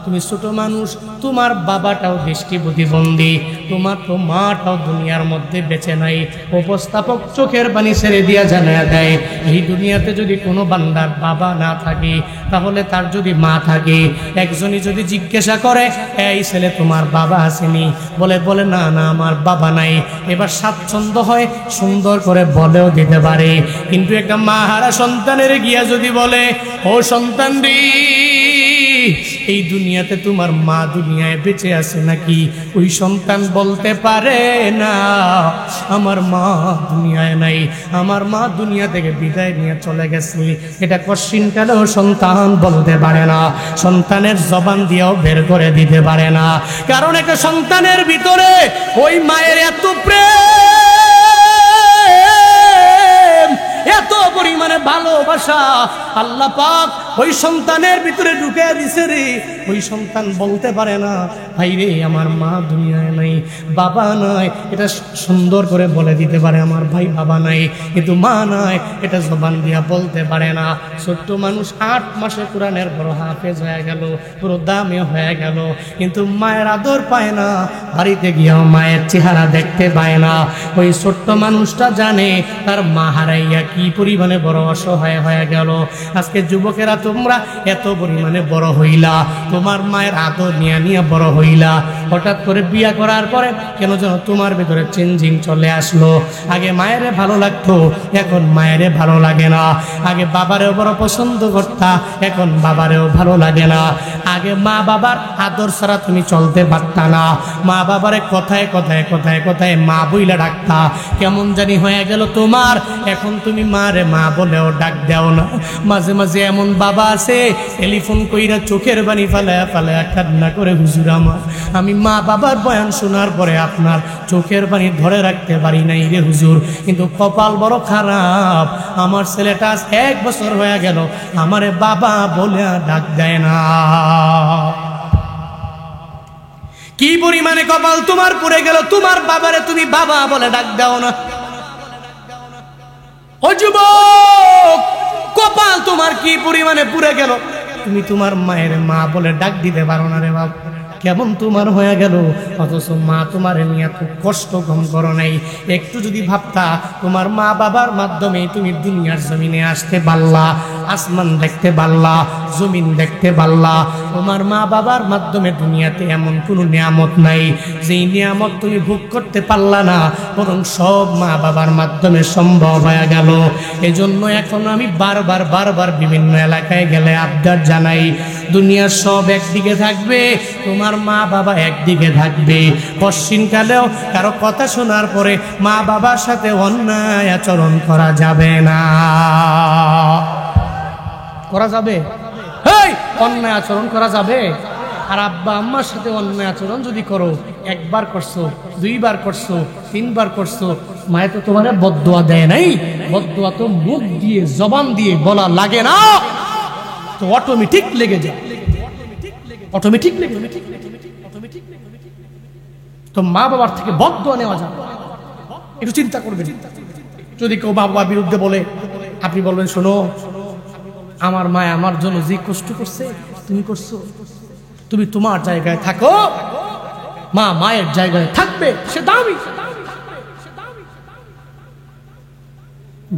তুমি ছোট মানুষ, তোমার বাবাটাও দৃষ্টি প্রতিবন্ধী, তোমার তো মাটাও দুনিয়ার মধ্যে বেঁচে নাই। উপস্থাপক চোখের পানি ছেড়ে দিয়া জানায়া দেয়, এই দুনিয়াতে যদি কোনো বান্দার বাবা না থাকে তাহলে তার যদি মা থাকে, একজনই যদি জিজ্ঞাসা করে এই ছেলে তোমার বাবা আসেনি, বলে না আমার বাবা নাই, এবার স্বাচ্ছন্দ্য হয় সুন্দর করে বলেও দিতে পারে। কিন্তু একটা মা হারা সন্তানের গিয়া যদি বলে, ও সন্তান রে এই দুনিয়াতে তোমার মা দুনিয়ায় বেঁচে আছে নাকি? ওই সন্তান বলতে পারে না আমার মা দুনিয়ায় নাই, আমার মা দুনিয়া থেকে বিদায় নিয়ে চলে গেছে। এটা কশ্চিনকালেও সন্তান বলতে পারে না, সন্তানের জবান দিয়েও বের করে দিতে পারে না। কারণ একটা সন্তানের ভিতরে ওই মায়ের এত প্রেম, এত পরিমাণে ভালোবাসা আল্লাহ পাক ওই সন্তানের ভিতরে ঢুকে দিছে রে। ওই সন্তান বলতে পারে না ভাই রে আমার মা দুনিয়ায় নাই, বাবা নাই। এটা সুন্দর করে বলে দিতে পারে আমার ভাই বাবা নাই, কিন্তু মা নাই এটা জবান দিয়া বলতে পারে না। ছোট্ট মানুষ 8 মাসে কোরআনের বড় হাফেজ হয়ে গেল, পুরো দামি হয়ে গেল, কিন্তু মায়ের আদর পায় না, বাড়িতে গিয়েও মায়ের চেহারা দেখতে পায় না। ওই ছোট্ট মানুষটা জানে তার মা হারাইয়া কি পরিমাণে বড় অসহায় হয়ে গেল। আজকে যুবকেরা তোমরা এত পরিমাণে বড় হইলা, তোমার মায়ের আদর নিয়ে নিয়ে বড় হইলা, হঠাৎ করে বিয়া করার পরে কেন যেন তোমার ভিতরে চেঞ্জিং চলে আসলো। আগে মায়েরে ভালো লাগতো, এখন মায়েরে ভালো লাগে না। আগে বাবারেও বড় পছন্দ করতা, এখন বাবারেও ভালো লাগে না। আগে মা বাবার আদর ছাড়া তুমি চলতে পারতা না, মা বাবারে কথায় কথায় কথায় কথায় মা বইলা ডাকতা, কেমন জানি হয়ে গেল তোমার। এখন তুমি মারে মা বলেও ডাক দেও না। মাঝে মাঝে এমন বাবা আছে টেলিফোন কইরা চোখের বাণী ফালায়া ফালায়া কান্না করে, হুজুর আমার আমি মা বাবার বয়ান শোনার পরে আপনার চোখের পানি ধরে রাখতে পারি নাই রে হুজুর, কিন্তু কপাল বড় খারাপ, আমার ছেলেটা 1 বছর হয়ে গেল আমারে বাবা বলে ডাক দেয় না। কি পরিমাণে কপাল তোমার পুড়ে গেল, তোমার বাবারে তুমি বাবা বলে ডাক দাও না। ও যুবক, কপাল তোমার কি পরিমাণে পুড়ে গেল, তুমি তোমার মায়ের মা বলে ডাক দিতে পারো না রে বাবা। কেমন তোমার হয়ে গেল, অথচ মা তোমার নিয়ে এত কষ্ট কম করো নাই। একটু যদি ভাবতা তোমার মা বাবার মাধ্যমে তুমি দুনিয়ার জমিনে আসতে পারলা, আসমান দেখতে পারলা, জমিন দেখতে পারলা। তোমার মা বাবার মাধ্যমে দুনিয়াতে এমন কোনো নিয়ামত নাই যেই নিয়ামত তুমি ভোগ করতে পারলা না, বরং সব মা বাবার মাধ্যমে সম্ভব হয়ে গেল। এজন্য এখন আমি বারবার বারবার বিভিন্ন এলাকায় গেলে আবদার জানাই, দুনিয়ার সব একদিকে থাকবে, তোমার মা বাবা একদিকে থাকবে। পশ্চিমকালেও কারো কথা শোনার পরে মা বাবার সাথে অন্যায় আচরণ করা যাবে না। করা যাবে? এই অন্যায় আচরণ করা যাবে? আর আব্বা আম্মার সাথে অন্যায় আচরণ যদি করো, 1 বার করছো, 2 বার করছো, 3 বার করছো, মায়ে তো তোমার বদদুয়া দেয় নাই। বদদুয়া তো মুখ দিয়ে জবান দিয়ে বলা লাগে না, তো অটোমেটিক লেগে যায়, অটোমেটিক লেগে। তো মা বাবার থেকে বদদুয়া নেওয়া যাবে, একটু চিন্তা করবেন। যদি কেউ বাবার বিরুদ্ধে বলে, আপনি বলবেন শোনো, আমার মা আমার জন্য যে কষ্ট করছে তুমি করছো, তুমি তোমার জায়গায় থাকো, মা মায়ের জায়গায় থাকবে, সে দামি।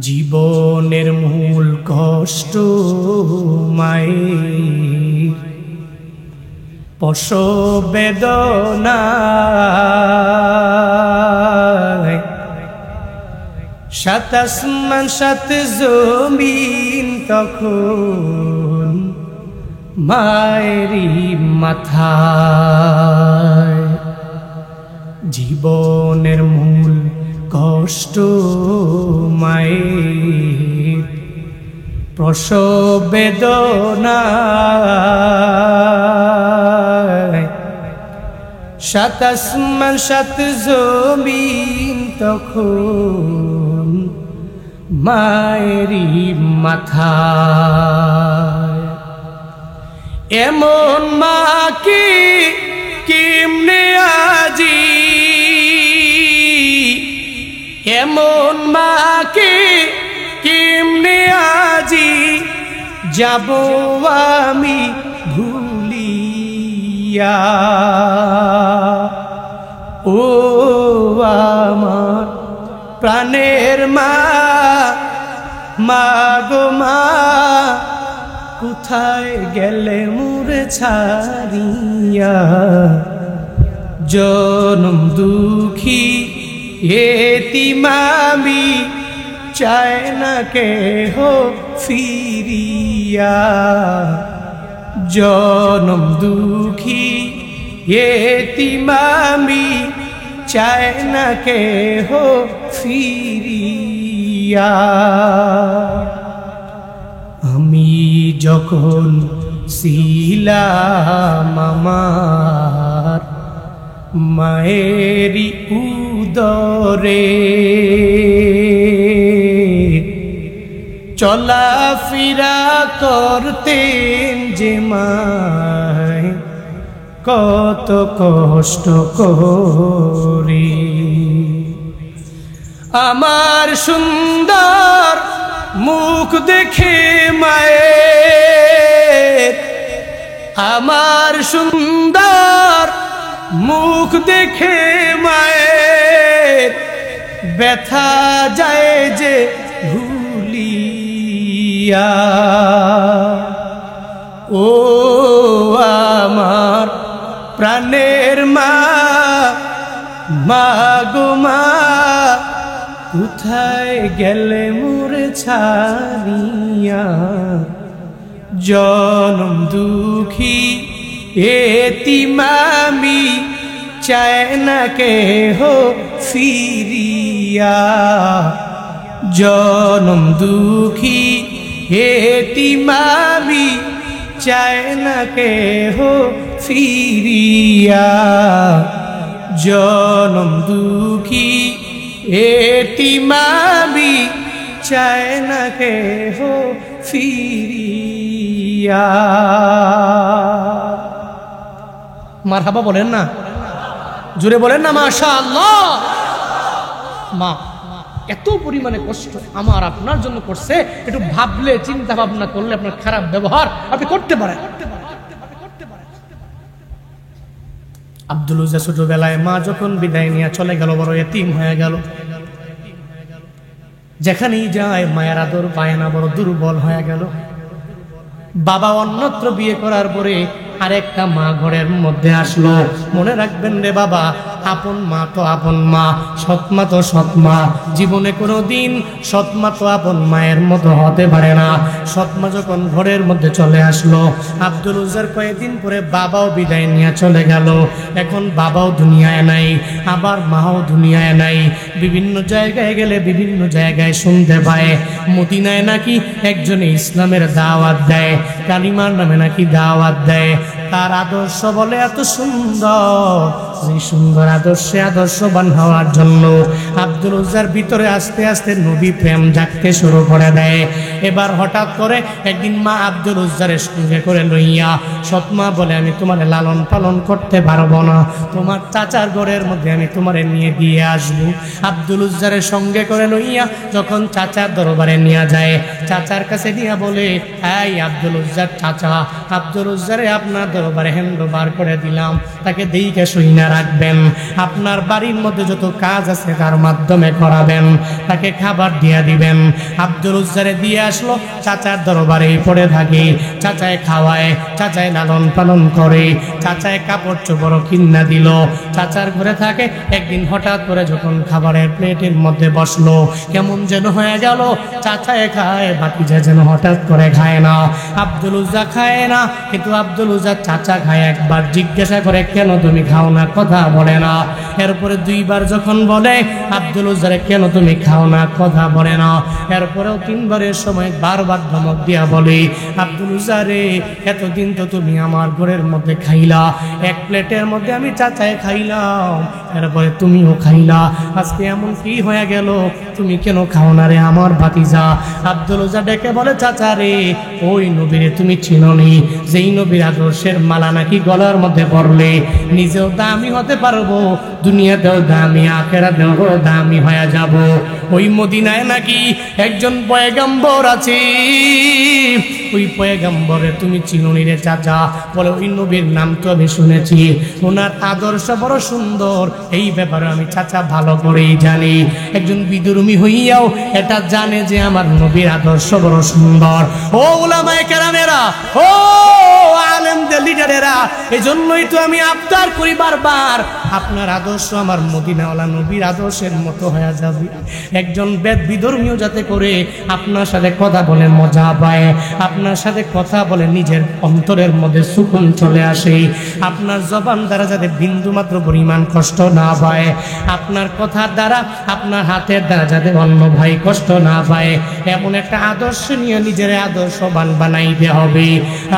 জীবনের মূল কষ্ট মায়ের, প্রসব বেদনা, 7 আসমান 7 জমিন তখন মায়েরই মাথায়। জীবনের মূল কষ্ট মায়ের, প্রসব বেদনা, 7 আসমান 7 জমিন তখন মায়েরই মাথায়। এমন মা কি কেমনে আজি, এমন মা কি কেমনে আজি যাব আমি ভুলিয়া। ও আমার প্রাণের মা, মা গো মা, কোথায় গেলে মোরে ছাড়িয়া। জনম দুঃখী এতিম আমি, চায় না কেহ ফিরিয়া। জনম দুঃখী এতিম আমি, চায় না কেহ ফিরিয়া। আমি যখন ছিলাম আমার মায়েরই উদরে, চলাফেরা করতেন যে মায় কত কষ্ট করে। আমার সুন্দর মুখ দেখে মায়ের, আমার সুন্দর মুখ দেখে মায়ের ব্যথা যায় যে ভুলিয়া। ও আমার প্রাণের মা, মা গো মা, কোথায় গেলে মোরে ছাড়িয়া। জনম দুঃখী এতিম আমি, চায় না কেহ ফিরিয়া। জনম দুঃখী এতিম আমি, চায় না কেহ ফিরিয়া। জনম দুঃখী এতিম আমি, চায় না কেহ ফিরিয়া। মারহাবা বলেন না, জোরে বলেন না মাশাআল্লাহ। মা এত পরিমাণে কষ্ট আমার আপনার জন্য করছে, একটু ভাবলে চিন্তা ভাবনা করলে আপনার খারাপ ব্যবহার আপনি করতে পারেন। আব্দুল উজ্জা ছোটবেলায় মা যখন বিদায় নিয়ে চলে গেল, বড় এতিম হয়ে গেল। যেখানেই যায় মায়ের আদর পায় না, বড় দুর্বল হয়ে গেল। বাবা অন্যত্র বিয়ে করার পরে আরেকটা মা ঘরের মধ্যে আসলো। মনে রাখবেন রে বাবা, আপন মা তো আপন মা, সৎমা তো সৎমা। জীবনে কোনো দিন সৎমা তো আপন মায়ের মতো হতে পারে না। সৎমা যখন ঘরের মধ্যে চলে আসলো, আব্দুল উজ্জার কয়েকদিন পরে বাবাও বিদায় নিয়ে চলে গেল। এখন বাবাও দুনিয়ায় নাই, আবার মাও দুনিয়ায় নাই। বিভিন্ন জায়গায় গেলে বিভিন্ন জায়গায় শুনতে পায় মদিনায় নাকি একজনে ইসলামের দাওয়াত দেয়, কালিমার নামে নাকি দাওয়াত দেয়। তার আদর্শ বলে এত সুন্দর, এই সুন্দর আদর্শে আদর্শবান হওয়ার জন্য আব্দুল উজ্জার ভিতরে আস্তে আস্তে নবী প্রেম জাগতে শুরু করে দেয়। এবার হঠাৎ করে একদিন মা আব্দুল উজ্জারের সঙ্গে করে লইয়া, সৎমা বলে আমি তোমার লালন পালন করতে পারবো না, তোমার চাচার ঘরের মধ্যে আমি তোমারে নিয়ে দিয়ে আসবো। আব্দুল উজ্জারের সঙ্গে করে লইয়া যখন চাচার দরবারে নিয়ে যায়, চাচার কাছে নিয়ে বলে, এই আব্দুল উজ্জার চাচা, আব্দুল উজ্জারে আপনার দরবারে হ্যান্ডওভার করে দিলাম, তাকে দেখে শুইনা রাখবেন, আপনার বাড়ির মধ্যে যত কাজ আছে তার মাধ্যমে করাবেন, তাকে খাবার দিয়ে দিবেন। আব্দুল উজ্জারে দিয়ে আসলো, চাচার দরবারে পড়ে থাকে, চাচায় খাওয়ায়, চাচায় লালন পালন করে, চাচায় কাপড় চোপড় কিনা দিল, চাচার ঘরে থাকে। একদিন হঠাৎ করে যখন খাবারের প্লেটের মধ্যে বসলো, কেমন যেন হয়ে গেল। চাচায় খায়, বাকি যেন হঠাৎ করে খায় না। আব্দুল উজ্জা খায় না, কিন্তু আব্দুল উজ্জার চাচা খায়। একবার জিজ্ঞাসা করে, কেন তুমি খাও না, কথা বলে না। এরপরে দুইবার যখন বলে, আব্দুল উজ্জারে কেন তুমি খাও না, কথা বলে না। এরপরেও তিনবারের সময় বারবার ধমক দিয়া বলে, আব্দুল উজ্জারে এতদিন তো তুমি আমার ঘরের মধ্যে খাইলা, এক প্লেটের মধ্যে আমি চাচায় খাইলাম, এরপরে তুমিও খাইলা, আজকে এমন কি হয়ে গেল, তুমি কেন খাও না রে আমার ভাতিজা? আব্দুল উজ্জা ডেকে বলে, চাচা রে, ওই নবীরে তুমি চিনোনি, যেই নবীর আদর্শের মালা নাকি গলার মধ্যে পড়লে নিজেও দামি হতে পারবো, দুনিয়াতেও দামি, আখিরাতেও দামি হয়ে যাব। ওই মদিনায় নাকি একজন পয়গম্বর আছে, ওই পয়গম্বরে তুমি চিনোনি রে চাচা? বলে, ওই নবীর নাম তো আমি শুনেছি, ওনার আদর্শ বড় সুন্দর, এই ব্যাপারে আমি চাচা ভালো করেই জানি। একজন বিদুরুমি হইয়াও এটা জানে যে আমার নবীর আদর্শ বড় সুন্দর। ও উলামায়ে কেরামেরা, ও আলেমদের লিডারেরা, এই জন্যই তো আমি আবদার করি বারবার, আপনার আদর্শ আমার মদিনাওয়ালা নবীর আদর্শের মতো হয়ে যাবে। একজন বিধর্মীয় যাতে করে আপনার সাথে কথা বলে মজা পায়, আপনার সাথে কথা বলে নিজের অন্তরের মধ্যে সুকুন চলে আসে, আপনার জবান দ্বারা যাতে বিন্দুমাত্র পরিমাণ কষ্ট না পায়, আপনার কথার দ্বারা আপনার হাতের দ্বারা যাতে অন্য ভাই কষ্ট না পায়, এমন একটা আদর্শ নিয়ে নিজের আদর্শবান বানাইতে হবে।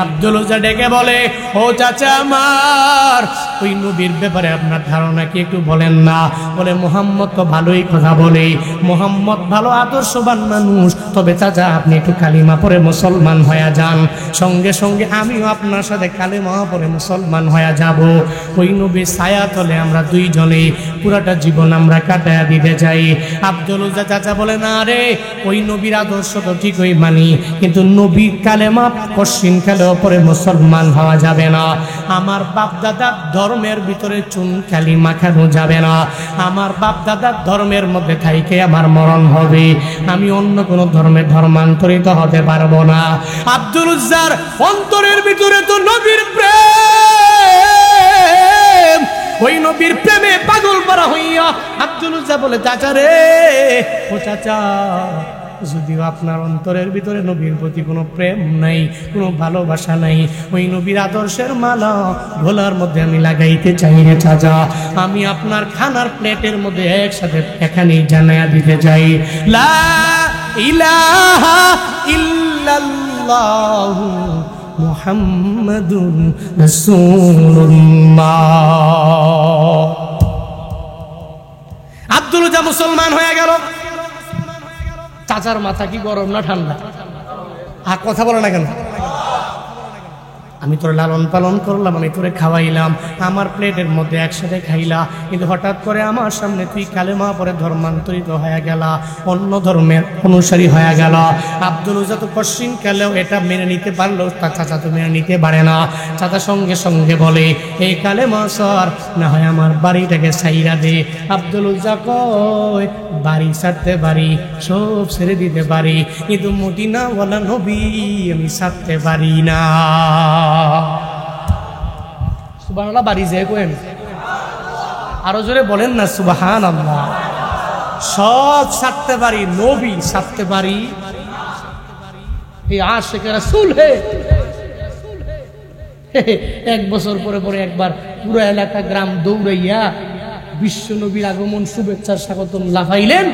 আব্দুল উজ্জা ডেকে বলে, ও চাচা আমার, ওই নবীর ব্যাপারে আপনার ধারণা কি একটু বলেন না? বলে, মুহাম্মদ তো ভালোই কথা বলে, মুহাম্মদ ভালো আদর্শবান মানুষ, তবে চাচা আপনি একটু কালিমা পড়ে মুসলমান হয়ে যান, সঙ্গে সঙ্গে আমিও আপনার সাথে কালিমা পড়ে মুসলমান হয়ে যাব। ওই নবীর ছায়া তলে আমরা দুইজনে পুরাটা জীবন আমরা কাটায়া দিতে চাই। আব্দুল উজ্জা চাচা বলে, না রে, ওই নবীর আদর্শ তো ঠিকই মানি, কিন্তু নবীর কালেমা কশিন কালেও পরে মুসলমান হওয়া যাবে না। আমার বাপ দাদার ধর্মের ভিতরে চুন কালি মাখানো যাবে না। আমার বাপ দাদার ধর্মের মধ্যে থাইকে আমার মরণ হবে, আমি অন্য কোনো ধর্মে ধর্মান্তরিত হতে পারবো না। আব্দুল উজ্জার অন্তরের ভিতরে তো নবীর প্রেম, ওই নবীর প্রেমে পাগল করা হইয়া আব্দুল উজ্জা বলে, চাচা রে, ও চাচা, যদিও আপনার অন্তরের ভিতরে নবীর প্রতি কোনো প্রেম নাই, কোনো ভালোবাসা নাই, ওই নবীর আদর্শের মালা গলার মধ্যে আমি লাগাইতে চাই রে চাচা। আমি আপনার খানার প্লেটের মধ্যে একসাথে এখানেই জানায়া দিতে চাই, লা ইলাহা ইল্লাল্লাহু মুহাম্মাদুর রাসূলুল্লাহ। আব্দুল উজ্জা মুসলমান হয়ে গেল। চাচার মাথা কি গরম না ঠান্ডা? আর কথা বলে না কেন? আমি তোর লালন পালন করলাম, আমি তোরে খাওয়াইলাম, আমার প্লেটের মধ্যে একসাথে খাইলা, কিন্তু হঠাৎ করে আমার সামনে তুই কালেমা পরে ধর্মান্তরিত হয়ে গেলা, অন্য ধর্মের অনুসারী হয়ে গেল। আব্দুল উজ্জা তো কশিন কালেও এটা মেনে নিতে পারলো, তার চাচা তো মেনে নিতে পারে না। চাচা সঙ্গে সঙ্গে বলে, এই কালেমা সর, না হয় আমার বাড়িটাকে ছাইরা দে। আব্দুল উজ্জা কয়, বাড়ি ছাড়তে পারি, সব ছেড়ে দিতে পারি, কিন্তু মদিনাওয়ালা নবী আমি ছাড়তে পারি না। সুবহানাল্লাহ, বাড়ি যে কোয়েন আরো জোরে বলেন না সুবহানাল্লাহ। সব ছাড়তে পারি, নবী ছাড়তে পারি, এই আশিকে রাসূল হে। এক বছর পরে পরে একবার পুরো এলাকা গ্রাম দৌড়াইয়া বিশ্ব নবীর আগমন শুভেচ্ছার স্বাগতম লাফাইলেন।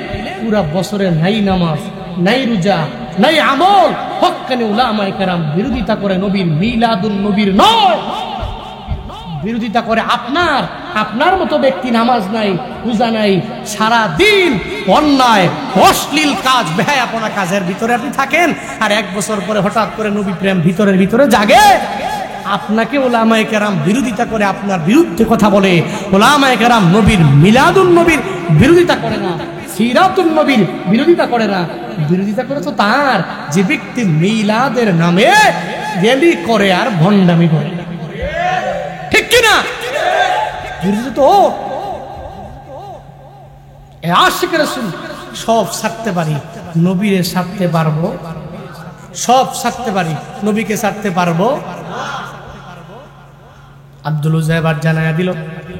পুরা বছরে নাই নামাজ, নাই রোজা, নাই আমল, হক্কানি উলামায়ে কেরাম বিরোধিতা করে নবীর মিলাদুন নবীর নয়, বিরোধিতা করে আপনার মতো ব্যক্তি নামাজ নাই, রোজা নাই, সারা দিন অন্যায় অশ্লীল কাজ বেহায়াপনা কাজের ভিতরে আপনি থাকেন, আর এক বছর পরে হঠাৎ করে নবী প্রেম ভিতরের ভিতরে জাগে। আপনাকে উলামায়ে কেরাম বিরোধিতা করে, আপনার বিরুদ্ধে কথা বলে। উলামায়ে কেরাম নবীর মিলাদুন নবীর বিরোধিতা করে না, সিরাতুন নবীর বিরোধিতা করে না, বিরোধিতা করে তো তার যে ব্যক্তি মিলাদের নামে র্যালি করে আর ভণ্ডামি করে, ঠিক কিনা? বিরোধিতা তো আশিকে রাসূল। সব ছাড়তে পারি, নবীরে ছাড়তে পারবো, সব ছাড়তে পারি, নবীকে ছাড়তে পারবো। আব্দুল উজ্জা এবার জানায়া দিল,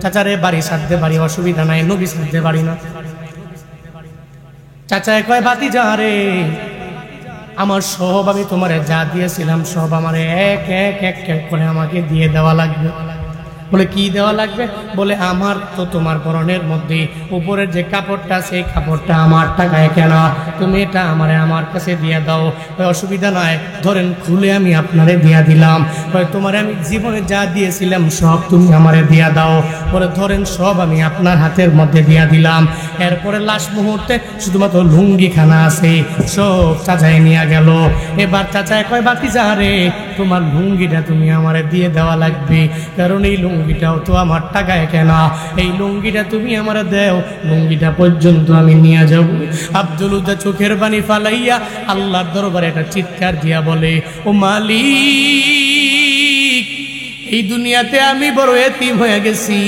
চাচারে বাড়ি ছাড়তে পারি, অসুবিধা নাই, নবী ছাড়তে পারি না। চাচা কয়, ভাতিজা রে, আমার সব আমি তোমারে যা দিয়েছিলাম সব আমার এক এক এক এক করে আমাকে দিয়ে দেওয়া লাগবে। বলে, কি দেওয়া লাগবে? বলে, আমার তো তোমার পরনের মধ্যে উপরের যে কাপড়টা, সেই কাপড়টা আমার টাকায় কেনা, তুমি এটা আমার কাছে দিয়ে দাও। অসুবিধা নয়, ধরেন খুলে আমি আপনারে দিয়া দিলাম। তোমার আমি জীবনে যা দিয়েছিলাম সব তুমি আমারে দিয়া দাও। বলে, ধরেন সব আমি আপনার হাতের মধ্যে দিয়া দিলাম। এরপরে লাস্ট মুহূর্তে শুধুমাত্র লুঙ্গি খানা আছে, সব চাচাই নিয়ে গেল। এবার চাচায় কয়, ভাতিজা রে, তোমার লুঙ্গিটা তুমি আমারে দিয়ে দেওয়া লাগবে, কারণ এই লুঙ্গিটাও তো আমার টাকায় কেনা, এই লুঙ্গিটা তুমি আমার দেও, লুঙ্গিটা পর্যন্ত আমি নিয়ে যাব। আব্দুল উজ্জা চোখের পানি ফালাইয়া আল্লাহর দরবারে একটা চিৎকার দিয়া বলে, ও মালিক, এই দুনিয়াতে আমি বড় এতিম হয়ে গেছি,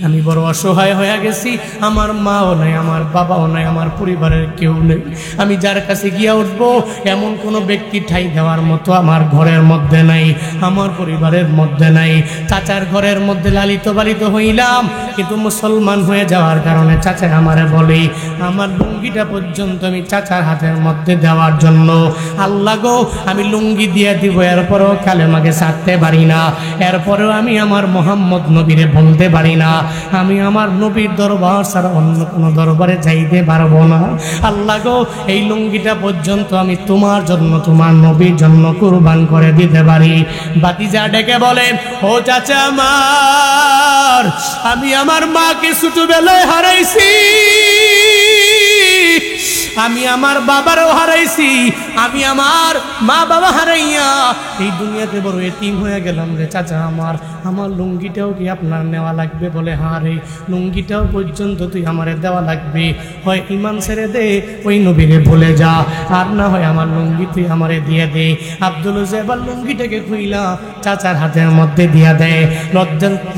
আমি বড় অসহায় হয়ে গেছি, আমার মাও নাই, আমার বাবাও নাই, আমার পরিবারের কেউ নেই। আমি যার কাছে গিয়া উঠবো এমন কোনো ব্যক্তি ঠাই দেওয়ার মতো আমার ঘরের মধ্যে নাই, আমার পরিবারের মধ্যে নাই। চাচার ঘরের মধ্যে লালিত পালিত হইলাম, কিন্তু মুসলমান হয়ে যাওয়ার কারণে চাচা আমারে বলে আমার লুঙ্গিটা পর্যন্ত আমি চাচার হাতের মধ্যে দেওয়ার জন্য, আল্লাহ গো আমি লুঙ্গি দিয়ে দিব, এরপরেও কালেমাকে ছাড়তে পারি না, এরপরেও আমি আমার মোহাম্মদ নবীরে বলতে পারি না, আমি আমার নবীর দরবার ছাড়া অন্য কোনো দরবারে যাইতে পারবো না। আল্লাহ গো এই লুঙ্গিটা পর্যন্ত আমি তোমার জন্য, তোমার নবীর জন্য কুরবান করে দিতে পারি। বাতিজা ডেকে বলে, ও চাচা আমার, আমি আমার মাকে ছোটবেলায় হারাইছি, আমি আমার বাবারও হারাইছি, আমি আমার মা বাবা হারাইয়া এই দুনিয়াতে বড় এতিম হয়ে গেলাম রে চাচা আমার, আমার লুঙ্গিটাও কি আপনার নেওয়া লাগবে? বলে হ্যাঁ রে, লুঙ্গিটাও পর্যন্ত তুই আমারে দেওয়া লাগবে, হয় ইমান ছেড়ে দে, ওই নবীরে ভুলে যা, আর না হয় আমার লুঙ্গি তুই আমারে দিয়ে দে। আব্দুল এবার লুঙ্গিটাকে খুইলা চাচার হাতের মধ্যে দিয়া দেয়,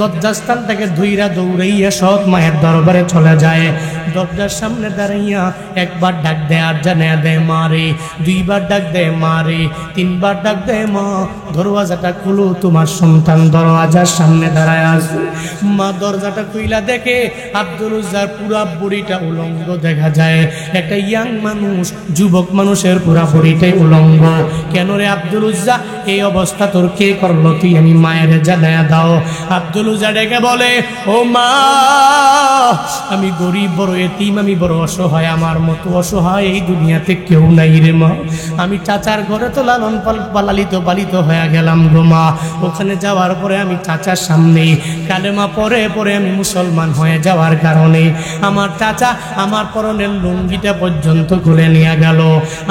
লজ্জাস্থান থেকে ধুইরা দৌড়াইয়া সৎ মায়ের দরবারে চলে যায়। দরজার সামনে দাঁড়াইয়া একবার ডাক দেয় আর জানে দেয় মারে, দুইবার ডাক দেয় মারে, তিনবার ডাক দেয় মা, দরওয়াজাটা খুলো, তোমার সন্তান দরওয়াজার সামনে দাঁড়ায় আছে। মা দরজাটা খুইলা দেখে আব্দুল উজ্জার পুরা বড়িটা উলঙ্গ দেখা যায়। একটা ইয়াং মানুষ, যুবক মানুষের পুরা বড়িটাই উলঙ্গ। কেন রে আব্দুল উজ্জা, এই অবস্থা তোর কে করলো? তুই আমি মায়ের জানায়া দাও। আব্দুল উজ্জা ডেকে বলে, ও মা, আমি গরিব, বড় এতিম, আমি বড় অসহায়, আমার মতো অসহায় এই দুনিয়াতে কেউ নাই রে মা। আমি চাচার ঘরে তো লালন পালিত পালিত হয়ে গেলাম গো মা। ওখানে যাওয়ার পরে আমি চাচার সামনে কালেমা পরে পরে আমি মুসলমান হয়ে যাওয়ার কারণে আমার চাচা আমার পরনের লুঙ্গিটা পর্যন্ত খুলে নিয়ে গেল।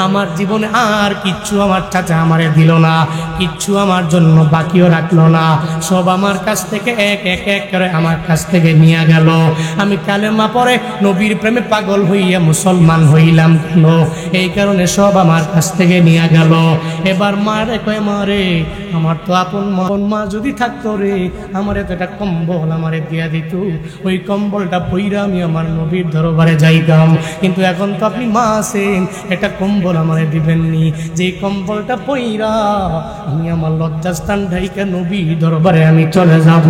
আমার জীবনে আর কিচ্ছু আমার চাচা আমারে দিল না, কিচ্ছু আমার জন্য বাকিও রাখলো না, সব আমার কাছ থেকে এক এক এক করে আমার কাছ থেকে নিয়ে গেল। আমি কালেমা পরে নবীর প্রেমে পাগল হইয়া মুসলমান হইলাম কেন? এই কারণে সব আমার কাছ থেকে নিয়ে গেল। এবার মারে কয়, মারে আমার তো আপন মা যদি থাকতো রে, আমার এত একটা কম্বল আমারে দিয়া দিত, ওই কম্বলটা পইরা আমি আমার নবীর দরবারে যাইতাম। কিন্তু এখন তো আপনি মা আছেন, একটা কম্বল আমারে দিবেননি, যে কম্বলটা পইরা আমি আমার লজ্জাস্থান ঢাইকা নবীর দরবারে আমি চলে যাব,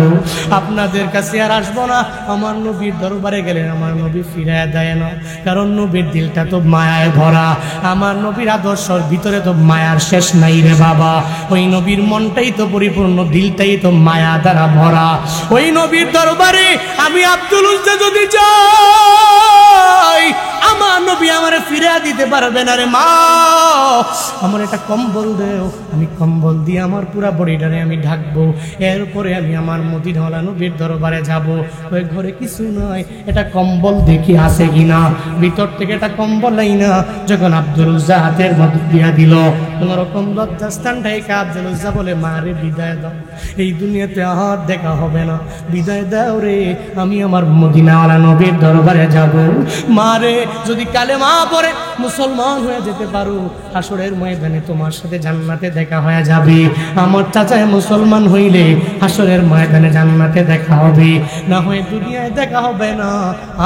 আপনাদের কাছে আর আসবো না। আমার নবীর দরবারে গেলে আমার নবী ফিরায় দেয় না, কারণ নবীর দিলটা তো মায়ায় ভরা, আমার নবীর আদর্শর ভিতরে তো মায়ার শেষ নাই রে বাবা। ওই নবীর মনটাই তো পরিপূর্ণ, দিলটাই তো মায়া দ্বারা ভরা। ওই নবীর দরবারে আমি আব্দুল উজ্জা যদি যাই, আমার নবী আমারে ফিরা দিতে পারবে না রে মা, আমার একটা কম্বল দেও, আমি কম্বল দিয়ে আমার পুরা বডিটারে আমি ঢাকবো, এরপরে আমি আমার মদিনাওয়ালা নবীর দরবারে যাব। ওই ঘরে কিছু নয়, এটা কম্বল দেখি আছে কিনা, ভিতর থেকে এটা কম্বল নাই না। যখন আব্দুল উজ্জা হাতের মধ্যে দিয়া দিল, কোন রকম লজ্জাস্থান ঢাইকা আব্দুল উজ্জা বলে, মা রে বিদায় দাও, এই দুনিয়াতে আর দেখা হবে না, বিদায় দাও রে, আমি আমার মদিনাওয়ালা নবীর দরবারে যাব। মা রে, যদি কালেমা পড়ে মুসলমান হয়ে যেতে পারো, হাসরের ময়দানে তোমার সাথে জান্নাতে দেখা হয়ে যাবে। আমার চাচায় মুসলমান হইলে হাসরের ময়দানে জান্নাতে দেখা হবে, না হয় দুনিয়ায় দেখা হবে না,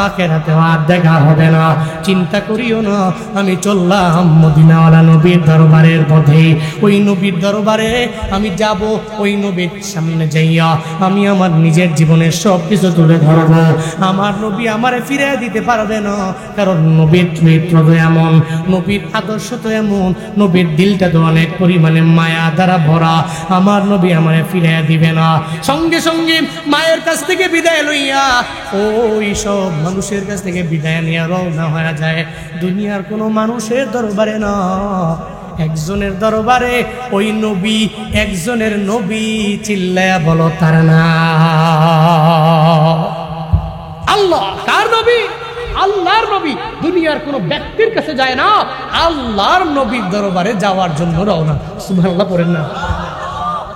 আখিরাতে আর দেখা হবে না। চিন্তা করিও না, আমি চললাম মদিনাওয়ালা নবীর দরবারের পথে। ওই নবীর দরবারে আমি যাব, ওই নবীর সামনে যাইয়া আমি আমার নিজের জীবনের সব কিছু তুলে ধরব। আমার নবী আমারে ফিরে দিতে পারবে না, কারণ নবীর চরিত্র তো এমন, নবীর আদর্শ তো এমন, নবীর দিলটা তো অনেক পরিমাণে মায়া দ্বারা ভরা, আমার নবী আমারে ফিরে দিবে না। সঙ্গে সঙ্গে মায়ের কাছ থেকে বিদায় লইয়া ওই সব মানুষের কাছ থেকে বিদায় নিয়ে রওনা হয়ে যায় দুনিয়ার কোনো মানুষের দরবারে না, একজনের দরবারে। ওই নবী, একজনের নবী, চিল্লায়া বলো তার না। আল্লাহ কার নবী? আল্লাহর নবী। দুনিয়ার কোন ব্যক্তির কাছে যায় না, আল্লাহর নবীর দরবারে যাওয়ার জন্য রওনা। সুবহানাল্লাহ পড়েন না।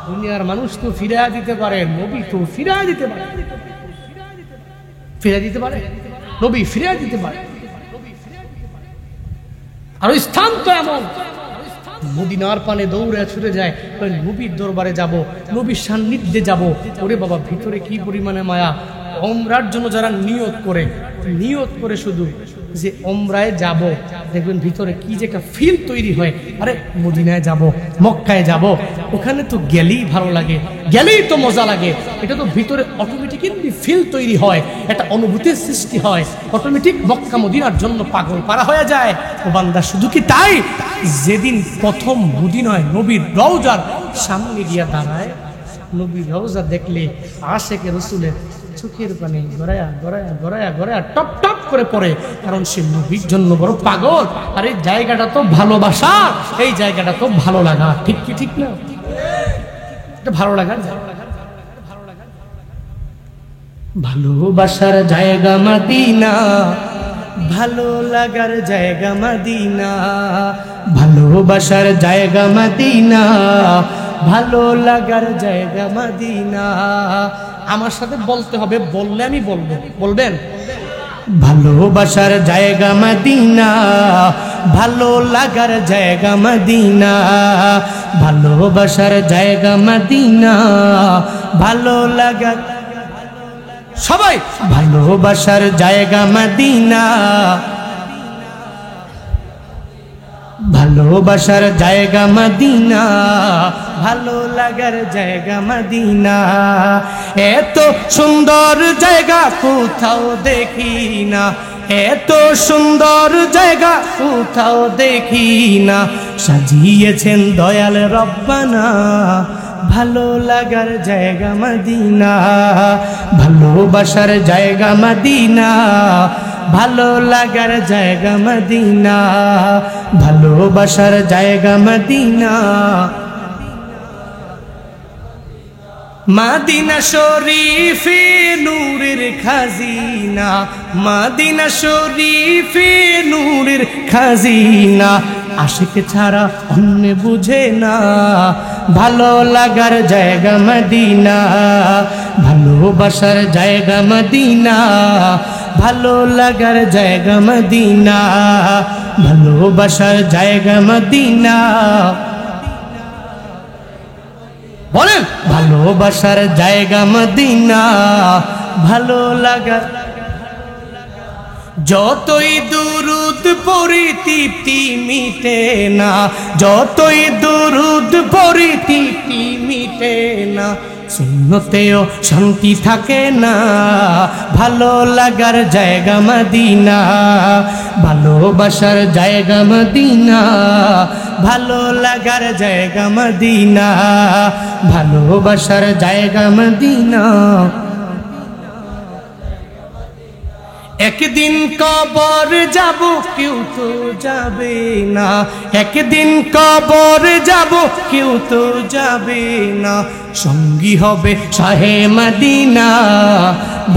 দুনিয়ার মানুষ তো ফিরিয়ে দিতে পারে, নবী তো ফিরিয়ে দিতে পারে, ফিরিয়ে দিতে পারে, নবী ফিরিয়ে দিতে পারে। আর ওই স্থান তো এমন, মদিনার পানে দৌড়ে ছুটে যায়, নবীর দরবারে যাব, নবীর সান্নিধ্যে যাব। ওরে বাবা, ভিতরে কি পরিমাণে মায়া, ওমরার জন্য যারা নিয়ত করে শুধু যে ওমরায় যাব, দেখবেন ভিতরে কি যে একটা ফিল তৈরি হয়, আরে মদিনায় যাব, মক্কায় যাব, ওখানে তো গেলেই ভালো লাগে, গেলেই তো মজা লাগে, এটা তো ভিতরে অটোমেটিক্যালি ফিল তৈরি হয়, একটা অনুভূতির সৃষ্টি হয়, অটোমেটিক মক্কা মদিনার জন্য পাগল পারা হয়ে যায়। ও বান্দা শুধু কি তাই, যেদিন প্রথম মদিনায় নবীর রওজার সামনে গিয়া দাঁড়ায়, নবীর রওজা দেখলে আশেকে রসুলের চোখের পানি গড়ায়া গড়ায়া গড়ায়া গড়ায়া টপ টপ করে পড়ে, কারণ সে নবীর জন্য বড় পাগল। আর এই জায়গাটা তো ভালোবাসা, এই জায়গাটা তো ভালো লাগা, ঠিক কি ঠিক না? এটা ভালো লাগার জায়গা, ভালোবাসার জায়গা মদিনা, ভালো লাগার জায়গা মদিনা, ভালোবাসার জায়গা মদিনা, ভালো লাগার জায়গা মদিনা। আমার সাথে বলতে হবে, বললে আমি বলবো, বলবেন? ভালোবাসার জায়গা মদিনা, ভালো লাগার জায়গা মদিনা, ভালোবাসার জায়গা মদিনা, ভালো লাগার, সবাই ভালোবাসার জায়গা মদিনা, ভালোবাসার জায়গা মদিনা, ভালো লাগার জায়গা মদিনা। এত সুন্দর জায়গা কোথাও দেখি না, এত সুন্দর জায়গা কোথাও দেখি না, সাজিয়েছেন দয়াল রব্বানা, ভালো লাগার জায়গা মদিনা, ভালোবাসার জায়গা মদিনা, ভালো লাগার জায়গা মদিনা, ভালোবাসার জায়গা মদিনা। মদিনা শরীফে নূরের খাজিনা, মদিনা শরীফে নূরের খাজিনা, আশিক ছাড়া অন্য বুঝে না, ভালো লাগার জায়গা মদিনা, ভালোবাসার জায়গা মদিনা, ভালো লাগার জায়গা মদিনা, ভালোবাসার জায়গা মদিনা। বলেন, ভালোবাসার জায়গা মদিনা, ভালো লাগার, যতই দুরুদ পড়ি তৃপ্তি মিটে না, যতই দুরুদ পড়ি তৃপ্তি মিটে না, সুন্নতেও শান্তি থাকে না, ভালো লাগার জায়গা মদিনা, ভালোবাসার জায়গা মদিনা, ভালো লাগার জায়গা মদিনা, ভালোবাসার জায়গা মদিনা। একদিন কবর যাব, কেউ তো যাবে না, একদিন কবর যাব, কেউ তো যাবে না, সঙ্গী হবে শাহে মদিনা,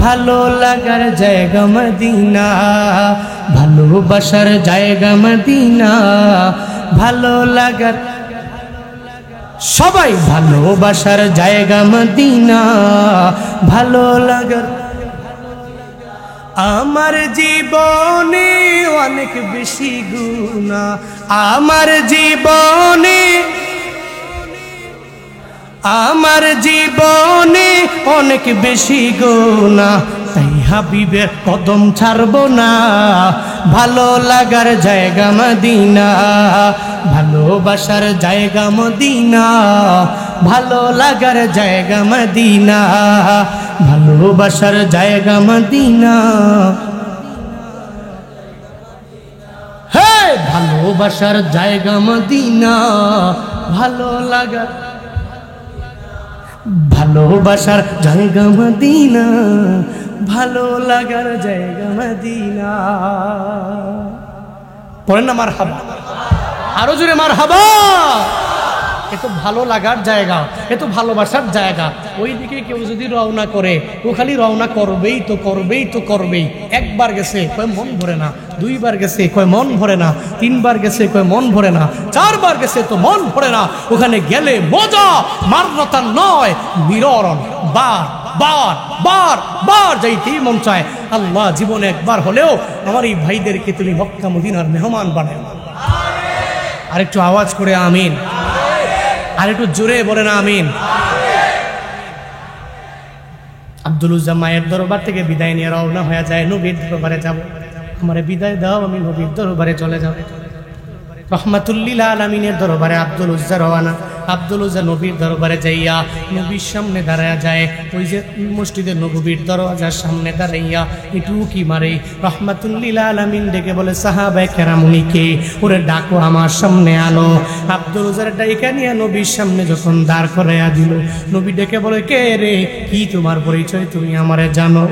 ভালো লাগার জায়গা মদিনা, ভালোবাসার জায়গা মদিনা, ভালো লাগার, সবাই ভালোবাসার জায়গা মদিনা, ভালো লাগার। আমার জীবনে অনেক বেশি গুনাহ, আমার জীবনে, আমার জীবনে অনেক বেশি গুনাহ, তাই হাবিবের কদম ছাড়বো না, ভালো লাগার জায়গা মদিনা, ভালোবাসার জায়গা মদিনা, ভালো লাগার জায়গা মদিনা, ভালোবাসার জায়গা মদিনা। হে ভালোবাসার জায়গা মদিনা, ভালো লাগার, ভালোবাসার জায়গা মদিনা, ভালো লাগার জায়গা মদিনা। পড়েন না মারহাবা, আরো জোরে মারহাবা। এ তো ভালো লাগার জায়গা, এ তো ভালোবাসার জায়গা। ওইদিকে কেউ যদি রওনা করে, ও খালি রওনা করবেই তো করবেই তো করবেই। একবার গেছে কয় মন ভরে না, দুইবার গেছে কয় মন ভরে না, তিনবার গেছে কয় মন ভরে না, চারবার গেছে তো মন ভরে না। ওখানে গেলে মজা মাররতা নয়, নিররণ বার বার বার বার যাইতেই মন চায়। আল্লাহ জীবনে একবার হলেও আমার এই ভাইদেরকে তুমি মক্কা মদিনার মেহমান বানাও। আরেকটু আওয়াজ করে আমিন, আর একটু জোরে বলেন আমিন। আব্দুল উজ্জা মায়ের দরবার থেকে বিদায় নিয়ে রওনা হয়ে যায়, নবীর দরবারে যাব, আমারে বিদায় দাও, আমি নবীর দরবারে চলে যাব। রহমাতুল্লিল আলামিনের দরবারে আব্দুল উজ্জা রওনা। আব্দুল উজ্জা নবীর দরবারে যাইয়া নবীর সামনে দাঁড়ায়া যায়, ওই যে মসজিদের নববীর দরওয়াজার সামনে দাঁড়াইয়া একটু কি মারে। রহমাতুল্লিল আলামিন ডেকে বলে, সাহাবায়ে কেরামুনিকে ওরে ডাকো, আমার সামনে আনো। আব্দুল উজ্জার ডাইকা নিয়ে নবীর সামনে যখন দাঁড় করাইয়া দিল, নবী ডেকে বলে, কে রে, কি তোমার পরিচয়, তুমি আমারে জানো?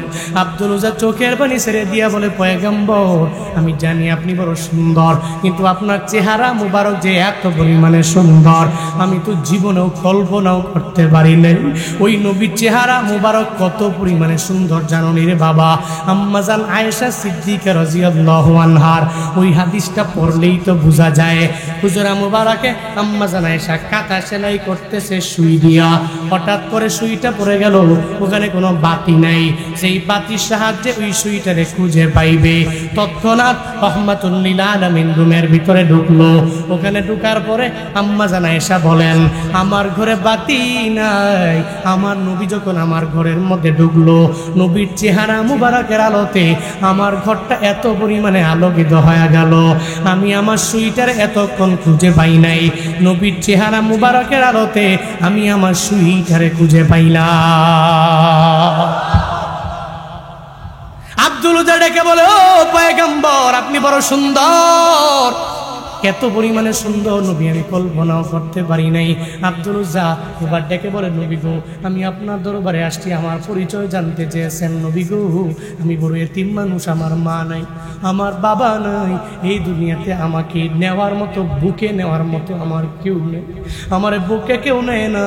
আব্দুল উজ্জা চোখের পানি ছেড়ে দিয়া বলে, পয়গম্বর, আমি জানি আপনি বড় সুন্দর, কিন্তু আপনার চেহারা মুবারক যে এত পরিমাণে সুন্দর, আমি তো জীবনেও কল্পনাও করতে পারি নাই। ওই নবীর চেহারা মুবারক কত পরিমাণে সুন্দর জানো রে বাবা? আম্মাজান আয়েশা সিদ্দিকা রাদিয়াল্লাহু আনহার ওই হাদিসটা পড়লেই তো বোঝা যায়। হুজরা মুবারকে আম্মাজান আয়েশা কাঁথা সেলাই করতেছে সুই দিয়া, হঠাৎ করে সুইটা পড়ে গেল, ওখানে কোনো বাতি নাই, সেই বাতির সাহায্যে ওই সুইটারে খুঁজে পাইবে। তৎক্ষণাৎ রহমাতুল্লিল আলামিন রুমের ভিতরে ঢুকলো। ওখানে ঢুকার পরে আম্মাজান আয়েশা বলেন, আমার ঘরে বাতি নাই। আমার নবী যখন আমার ঘরের মধ্যে ঢুকলো, নবীর চেহারা মুবারকের আলোতে আমার ঘরটা এত পরিমাণে আলোকিত হয়ে গেল, আমি আমার সুইটার এতক্ষণ খুঁজে পাই নাই। নবীর চেহারা মুবারকের আলোতে আমি আমার সুইটারে খুঁজে পাইলাম। আব্দুল উজ্জা ডেকে বলে, ও পয়গম্বর, আপনি বড় সুন্দর, এত পরিমাণে সুন্দর নবী আমি কল্পনাও করতে পারি নাই। আব্দুল উজ্জা এবার ডেকে বলে, নবী গো, আমি আপনার দরবারে আসছি, আমার পরিচয় জানতে চেয়েছেন। নবী গো, আমি বড় এতিম মানুষ, আমার মা নাই, আমার বাবা নাই, এই দুনিয়াতে আমাকে নেওয়ার মতো, বুকে নেওয়ার মতো আমার কেউ নেই। আমার বুকে কেউ নেয় না,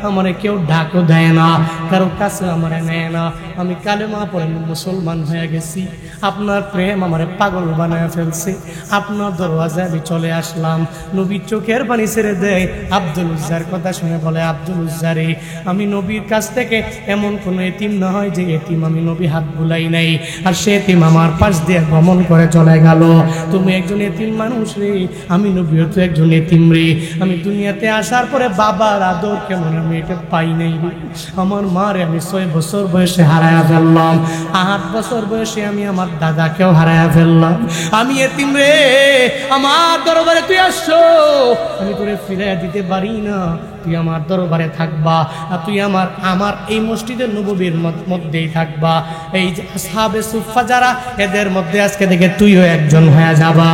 আমার কেউ ডাকও দেয় না, কারো কাছে আমার নেয় না। আমি কালেমা পড়ে মুসলমান হয়ে গেছি, আপনার প্রেম আমার পাগল বানায় ফেলছে, আপনার দরওয়াজায় আমি চলে আসলাম। নবীর চোখের পানি ছেড়ে দেয়। আব্দুল উজ্জার কথা শুনে বলে, আব্দুল উজ্জা রে, আমি নবীর কাছ থেকে এমন কোনো এতিম না হয় যে এতিম আমি নবী হাত বুলাই নাই, আর সে এতিম আমার পাশ দিয়ে ভ্রমণ করে চলে গেল। তুমি একজন এতিম মানুষ রে, আমি নবীও তো একজন এতিম রে। আমি দুনিয়াতে আসার পরে বাবার আদর কেমন আমি এটা পাই নাই রে। আমার মারে আমি 6 বছর বয়সে হারায়া ফেললাম, 8 বছর বয়সে আমি আমার দাদাকেও হারায়া ফেললাম। আমি এতিম রে, আমার দরবারে তুই আসছো, আমি তোরে ফিরাইয়া দিতে পারি না, তুই আমার দরবারে থাকবা, আর তুই আমার এই মসজিদের নববীর মধ্যেই থাকবা। এই যে আসহাবে সুফা যারা, এদের মধ্যে আজকে থেকে তুইও একজন হয়ে যাবা।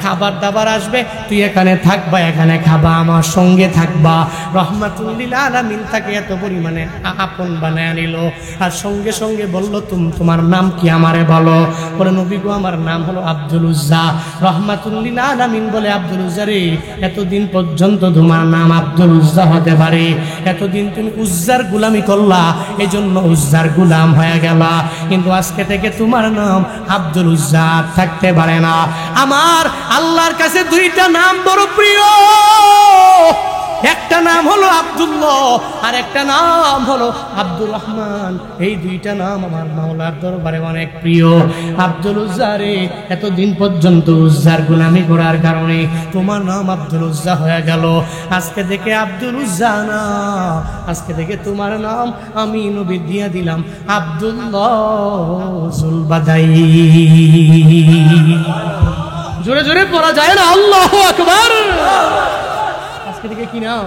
খাবার দাবার আসবে, তুই এখানে থাকবা, এখানে খাবা, আমার সঙ্গে থাকবা। রহমাতুল্লিল আলামিন তাকে এত পরিমাণে আপন বানায় নিল, আর সঙ্গে সঙ্গে বলল, তোমার নাম কি আমারে বলো। বলে, নবী গো, আমার নাম হলো আব্দুল উজ্জা। রহমাতুল্লিল আলামিন বলে, আব্দুল উজ্জা রে, এতদিন পর্যন্ত তোমার নাম আব্দুল উজ্জা হতে পারে, এতদিন তুমি উজ্জার গোলামি করলা, এই জন্য উজ্জার গোলাম হয়ে গেলা, কিন্তু আজকে থেকে তোমার নাম আব্দুল উজ্জা থাকতে পারে না। আমার আল্লাহর কাছে 2টা নাম বড় প্রিয়, একটা নাম হলো আব্দুল্লাহ, আর একটা নাম হলো আব্দুর রহমান। এই 2টা নাম আমার মাওলার দরবারে অনেক প্রিয়। আব্দুল উজ্জা রে, এতদিন পর্যন্ত উজ্জার গোলামি করার কারণে তোমার নাম আব্দুল উজ্জা হয়ে গেল। আজকে থেকে আব্দুল উজ্জা না, আজকে থেকে তোমার নাম আমি নবী দিয়ে দিলাম আব্দুল্লাহ জুল বাদাই। জোরে জোরে পড়া যায় না, আল্লাহু আকবার। আজকে থেকে কি নাম?